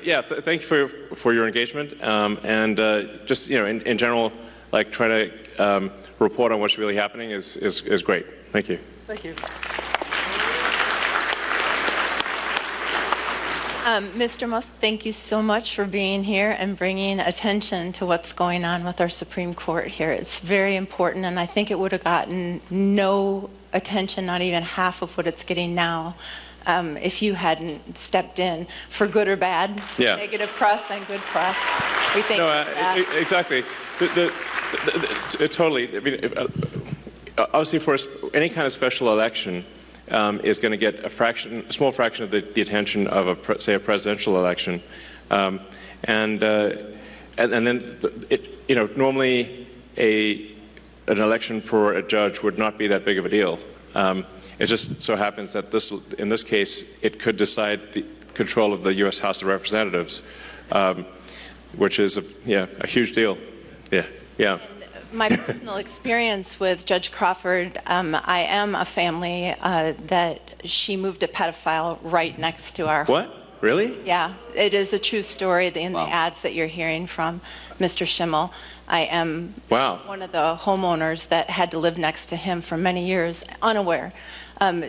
yeah, thank you for your engagement, and just in general, like trying to report on what's really happening is great. Thank you. Thank you. Mr. Musk, thank you so much for being here and bringing attention to what's going on with our Supreme Court here. It's very important, and I think it would have gotten no attention, not even half of what it's getting now, if you hadn't stepped in, for good or bad, Yeah. negative press and good press. We thank you for that. Exactly. Totally. I mean, obviously, for any kind of special election, is going to get a small fraction of the attention of say a presidential election, and then normally an election for a judge would not be that big of a deal. It just so happens that in this case it could decide the control of the U.S. House of Representatives, which is a huge deal. Yeah. My personal experience with Judge Crawford, I am a family that she moved a pedophile right next to our home. What? Really? Yeah, it is a true story in the ads that you're hearing from Mr. Schimmel. I am one of the homeowners that had to live next to him for many years, unaware.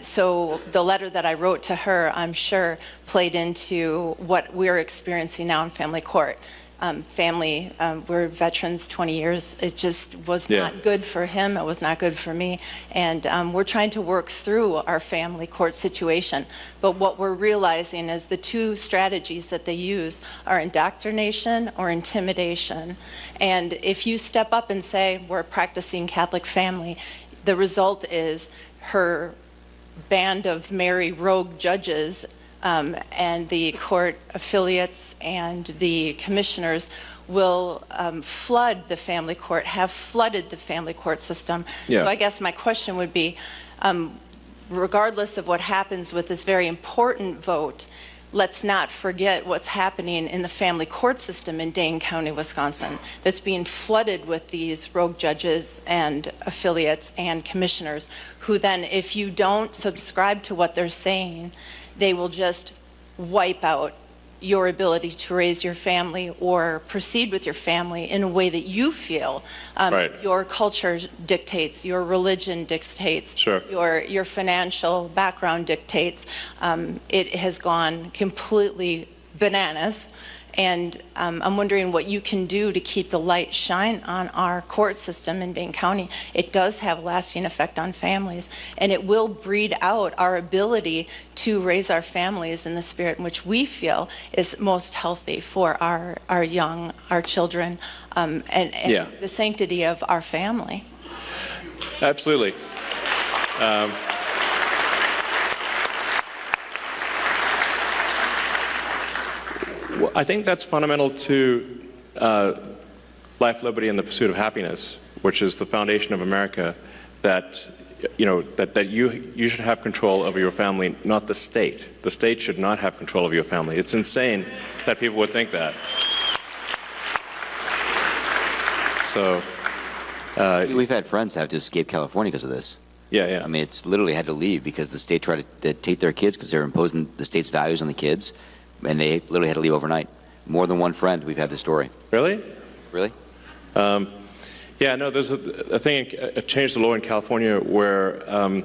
So the letter that I wrote to her, I'm sure, played into what we're experiencing now in family court. We're veterans 20 years. It just was not good for him. It was not good for me. And we're trying to work through our family court situation. But what we're realizing is the two strategies that they use are indoctrination or intimidation. And if you step up and say, we're a practicing Catholic family, the result is her band of merry rogue judges and the court affiliates and the commissioners will flood the family court, have flooded the family court system. Yeah. So I guess my question would be, regardless of what happens with this very important vote, let's not forget what's happening in the family court system in Dane County, Wisconsin, that's being flooded with these rogue judges and affiliates and commissioners who then, if you don't subscribe to what they're saying, they will just wipe out your ability to raise your family or proceed with your family in a way that you feel your culture dictates, your religion dictates, your financial background dictates. It has gone completely bananas. And I'm wondering what you can do to keep the light shine on our court system in Dane County. It does have a lasting effect on families, and it will breed out our ability to raise our families in the spirit in which we feel is most healthy for our children, and the sanctity of our family. Absolutely. Well, I think that's fundamental to life, liberty, and the pursuit of happiness, which is the foundation of America. That you should have control over your family, not the state. The state should not have control over your family. It's insane that people would think that. So we've had friends have to escape California because of this. Yeah. I mean, it's literally had to leave because the state tried to take their kids because they're imposing the state's values on the kids. And they literally had to leave overnight. More than one friend, we've had this story. Really? Really? Yeah, no, there's a thing, a change the law in California where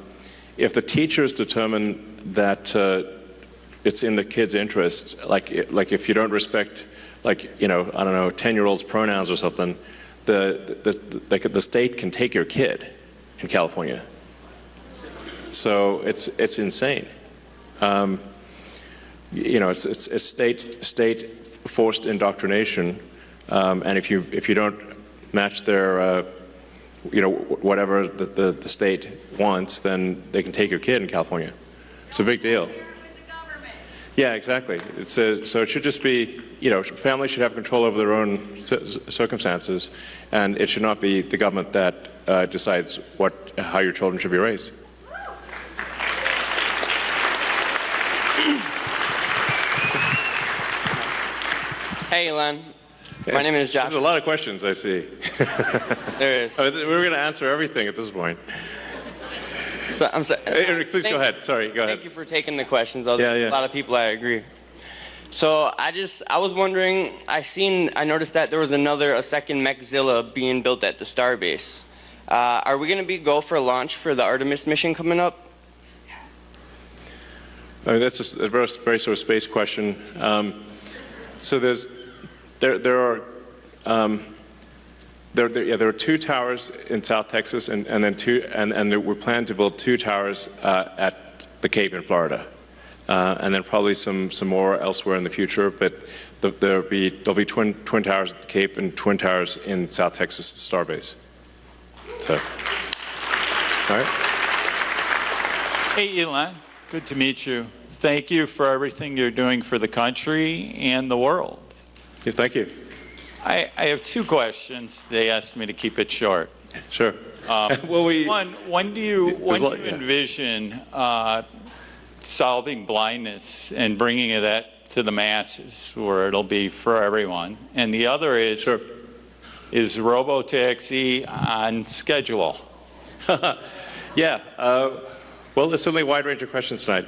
if the teachers determine that it's in the kid's interest, like if you don't respect, like, you know, I don't know, 10-year-old's pronouns or something, the state can take your kid in California. So it's insane. You know, it's state forced indoctrination, and if you don't match their, you know, whatever the state wants, then they can take your kid in California. It's a big deal. Yeah, exactly. So it should just be, you know, families should have control over their own circumstances, and it should not be the government that decides how your children should be raised. Hey, Elon. My name is Josh. There's a lot of questions, I see. There is. We're going to answer everything at this point. So, I'm sorry. Please go ahead. Sorry, go ahead. Thank you for taking the questions. A Yeah. lot of people, I agree. So I was wondering, I noticed that there was a second Mechzilla being built at the Starbase. Are we going to go for a launch for the Artemis mission coming up? I mean, that's a very sort of space question. So there are 2 towers in South Texas, and then we're planning to build 2 towers at the Cape in Florida, and then probably some more elsewhere in the future. But there'll be twin towers at the Cape and twin towers in South Texas at Starbase. So, all right. Hey, Elon. Good to meet you. Thank you for everything you're doing for the country and the world. Yeah, thank you. I have 2 questions. They asked me to keep it short. Sure. Well, when do you envision solving blindness and bringing that to the masses where it'll be for everyone? And the other is, is robotaxi on schedule? Yeah. Well, there's certainly a wide range of questions tonight.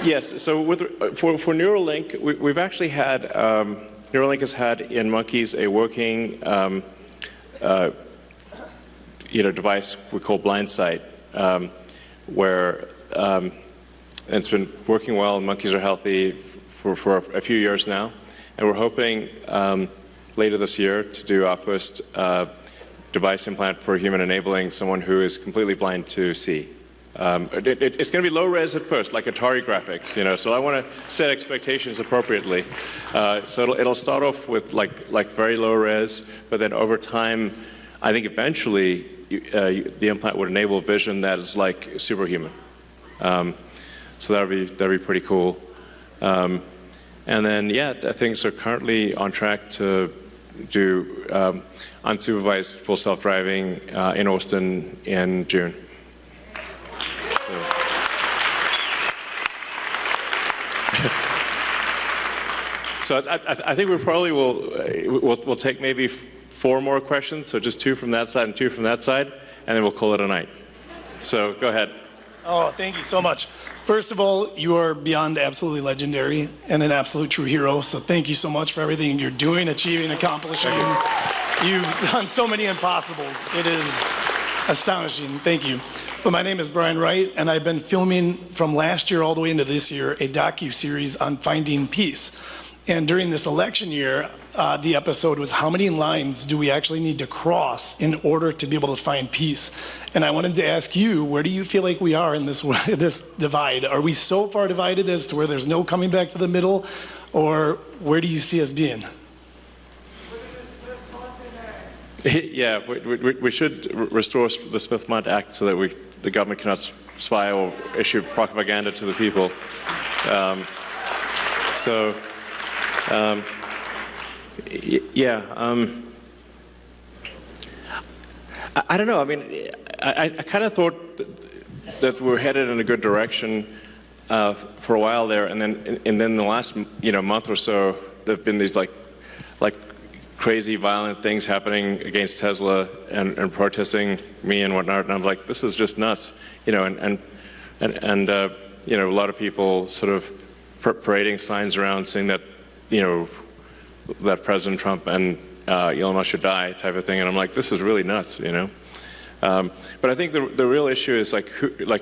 Yes, so for Neuralink, we've actually had, Neuralink has had in monkeys a working device we call Blindsight, where it's been working well and monkeys are healthy for a few years now. And we're hoping later this year to do our first device implant for human enabling someone who is completely blind to see. It's going to be low res at first, like Atari graphics, you know. So I want to set expectations appropriately. So it'll start off with like very low res, but then over time, I think eventually the implant would enable vision that is like superhuman. So that'd be pretty cool. And then yeah, things are currently on track to do unsupervised full self-driving in Austin in June. So I think we probably we'll take maybe 4 more questions, so just 2 from that side and 2 from that side, and then we'll call it a night. So go ahead. Oh, thank you so much. First of all, you are beyond absolutely legendary and an absolute true hero, so thank you so much for everything you're doing, achieving, accomplishing. You've done so many impossibles. It is astonishing. Thank you. But my name is Brian Wright, and I've been filming from last year all the way into this year a docu-series on finding peace. And during this election year, the episode was how many lines do we actually need to cross in order to be able to find peace? And I wanted to ask you, where do you feel like we are in this divide? Are we so far divided as to where there's no coming back to the middle? Or where do you see us being? Yeah, we should restore the Smith-Mundt Act so that the government cannot spy or issue propaganda to the people. I don't know. I mean, I kind of thought that we're headed in a good direction for a while there, and then the last month or so, there've been these like crazy violent things happening against Tesla and protesting me and whatnot, and I'm like, this is just nuts, and a lot of people sort of parading signs around saying that that President Trump and Elon Musk should die type of thing, and I'm like, this is really nuts, you know. But I think the real issue is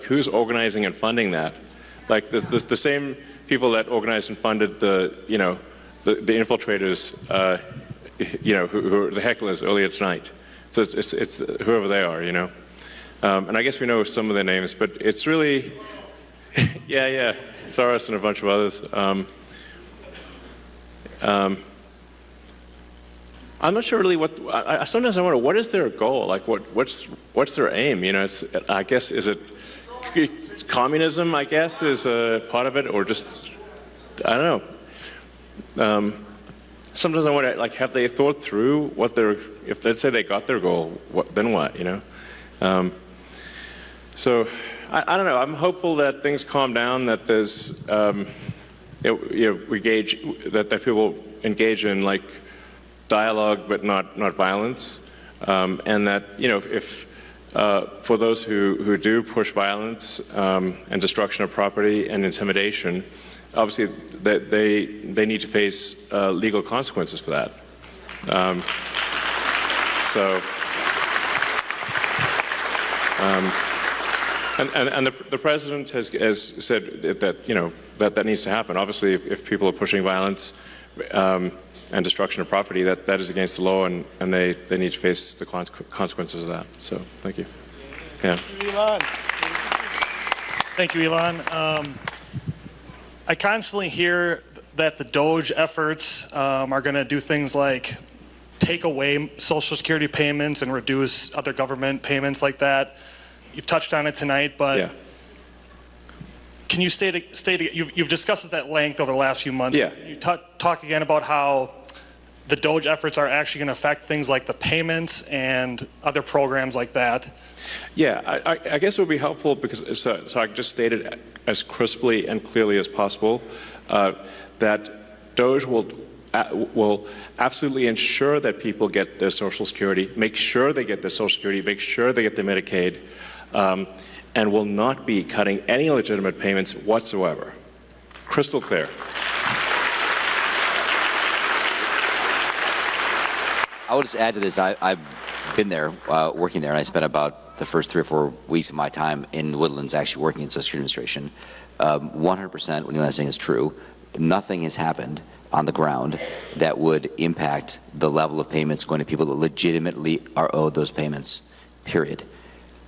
who's organizing and funding that. Like the same people that organized and funded the infiltrators, who are the hecklers earlier tonight. So it's whoever they are, you know. And I guess we know some of their names, but it's really, yeah, Soros and a bunch of others. I'm not sure really sometimes I wonder, what is their goal? Like, what's their aim? You know, I guess, is it communism, I guess, is a part of it, or just, I don't know. Sometimes I wonder, like, have they thought through what if let's say they got their goal, then what, you know? So, I don't know, I'm hopeful that things calm down, that there's, that people engage in, like, dialogue but not violence, and that, you know, if for those who do push violence and destruction of property and intimidation, obviously that they need to face legal consequences for that. And the president has said that, you know, that needs to happen. Obviously, if people are pushing violence and destruction of property, that is against the law, and they need to face the consequences of that. So, thank you. Yeah. Thank you, Elon. Thank you, Elon. I constantly hear that the DOGE efforts are going to do things like take away Social Security payments and reduce other government payments like that. You've touched on it tonight, but yeah. Can you you've discussed this at length over the last few months. Yeah. Can you talk again about how the DOGE efforts are actually going to affect things like the payments and other programs like that? Yeah, I guess it would be helpful because, so I can just state it as crisply and clearly as possible, that DOGE will absolutely ensure that people get their Social Security, make sure they get their Social Security, make sure they get their Medicaid, and will not be cutting any legitimate payments whatsoever. Crystal clear. I would just add to this, I've been there, working there, and I spent about the first 3 or 4 weeks of my time in the Woodlands actually working in Social Security Administration. 100% what Elon is saying is true. Nothing has happened on the ground that would impact the level of payments going to people that legitimately are owed those payments, period.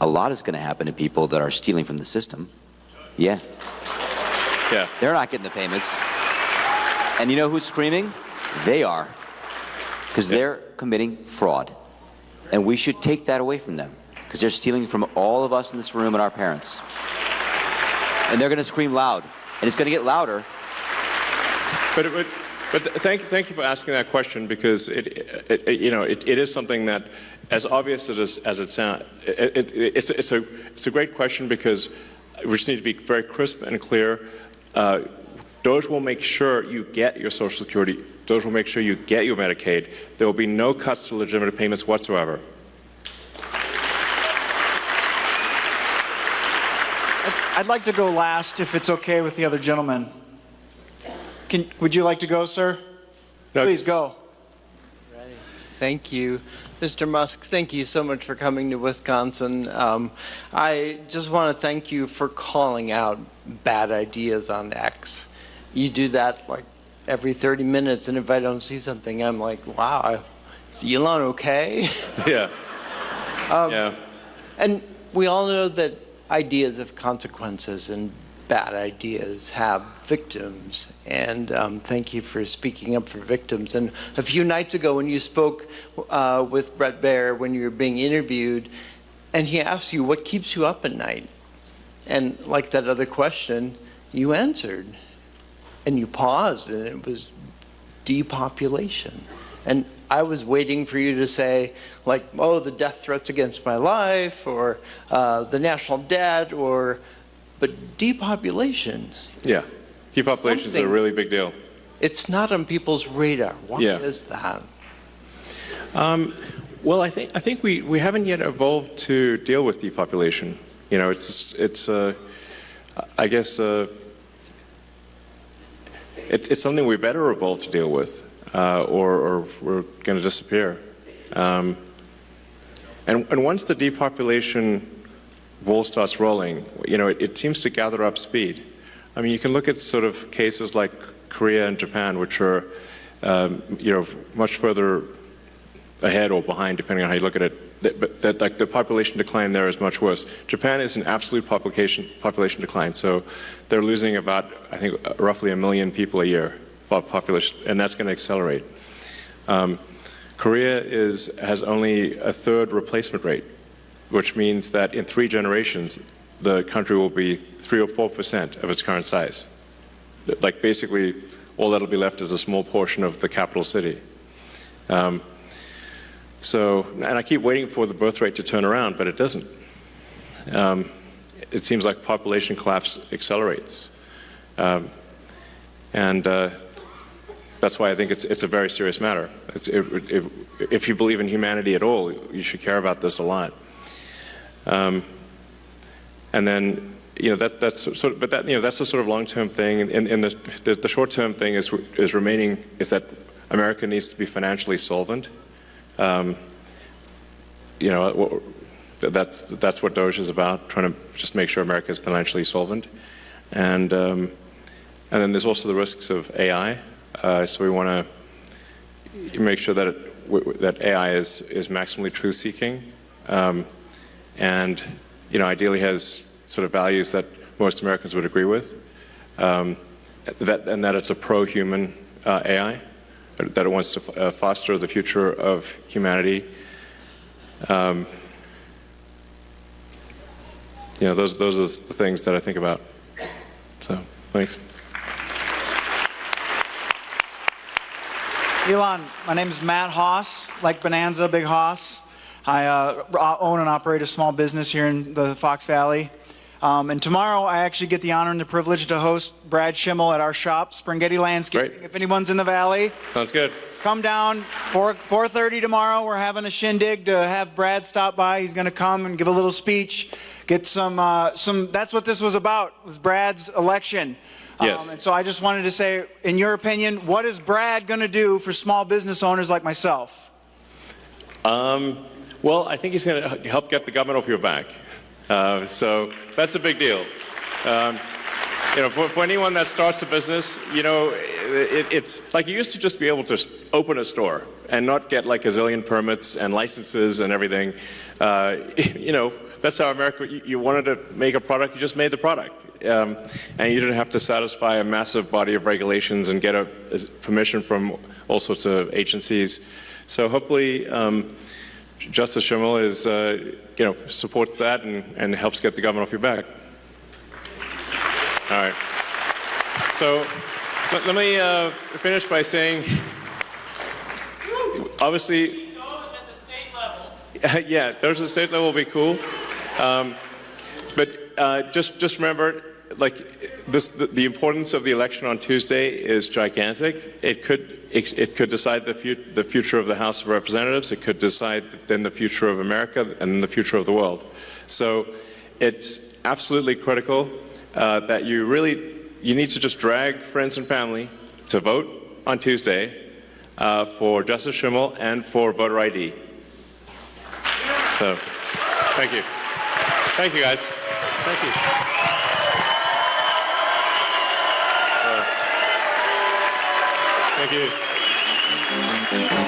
A lot is going to happen to people that are stealing from the system. Yeah. Yeah. They're not getting the payments. And you know who's screaming? They are. Because they're committing fraud. And we should take that away from them. Because they're stealing from all of us in this room and our parents. And they're going to scream loud. And it's going to get louder. But thank you for asking that question, because it is something that, as obvious as it sounds, it's a great question, because we just need to be very crisp and clear. DOGE will make sure you get your Social Security. DOGE will make sure you get your Medicaid. There will be no cuts to legitimate payments whatsoever. I'd like to go last, if it's okay with the other gentleman. Would you like to go, sir? No. Please go. Ready. Thank you. Mr. Musk, thank you so much for coming to Wisconsin. I just want to thank you for calling out bad ideas on X. You do that like every 30 minutes, and if I don't see something, I'm like, wow, is Elon okay? Yeah. Yeah. And we all know that ideas have consequences, and bad ideas have victims, and thank you for speaking up for victims. And a few nights ago when you spoke with Brett Baer, when you were being interviewed, and he asked you, what keeps you up at night? And like that other question, you answered, and you paused, and it was depopulation. And I was waiting for you to say, like, oh, the death threats against my life, or the national debt, but depopulation. Yeah, depopulation is a really big deal. It's not on people's radar. Why is that? Well, I think we haven't yet evolved to deal with depopulation. You know, I guess it's something we better evolve to deal with. or we're going to disappear. And once the depopulation wall starts rolling, it seems to gather up speed. I mean, you can look at sort of cases like Korea and Japan, which are, much further ahead or behind, depending on how you look at it. But the population decline there is much worse. Japan is an absolute population decline, so they're losing about, I think, roughly 1 million people a year population, and that's going to accelerate. Korea has only a third replacement rate, which means that in 3 generations, the country will be 3 or 4% of its current size. Like basically, all that'll be left is a small portion of the capital city. And I keep waiting for the birth rate to turn around, but it doesn't. It seems like population collapse accelerates. That's why I think it's a very serious matter. If you believe in humanity at all, you should care about this a lot. And then, that's sort of, but that's a sort of long-term thing. And the short-term thing is that America needs to be financially solvent. That's what Doge is about, trying to just make sure America is financially solvent. And then there's also the risks of AI. So we want to make sure that AI is maximally truth-seeking, and ideally has sort of values that most Americans would agree with, and that it's a pro-human AI, that it wants to foster the future of humanity. Those are the things that I think about. So, thanks. Elon, my name is Matt Haas, like Bonanza, Big Haas. I own and operate a small business here in the Fox Valley. And tomorrow I actually get the honor and the privilege to host Brad Schimmel at our shop, Springhetti Landscaping. Great. If anyone's in the valley. Sounds good. Come down, 4:30 tomorrow. We're having a shindig to have Brad stop by. He's going to come and give a little speech, get some, that's what this was about, was Brad's election. Yes. And so I just wanted to say, in your opinion, what is Brad going to do for small business owners like myself? Well, I think he's going to help get the government off your back. So that's a big deal. For anyone that starts a business, it's like you used to just be able to open a store and not get like a zillion permits and licenses and everything. That's how America, you wanted to make a product, you just made the product. And you didn't have to satisfy a massive body of regulations and get a permission from all sorts of agencies. So hopefully Justice Schimmel is, supports that and helps get the government off your back. All right. So let me finish by saying, obviously, yeah, those at the state level will be cool. But just remember, the importance of the election on Tuesday is gigantic. It could decide the future of the House of Representatives. It could decide then the future of America and the future of the world. So it's absolutely critical that you need to just drag friends and family to vote on Tuesday for Justice Schimmel and for voter ID. So, thank you. Thank you, guys. Thank you. Thank you.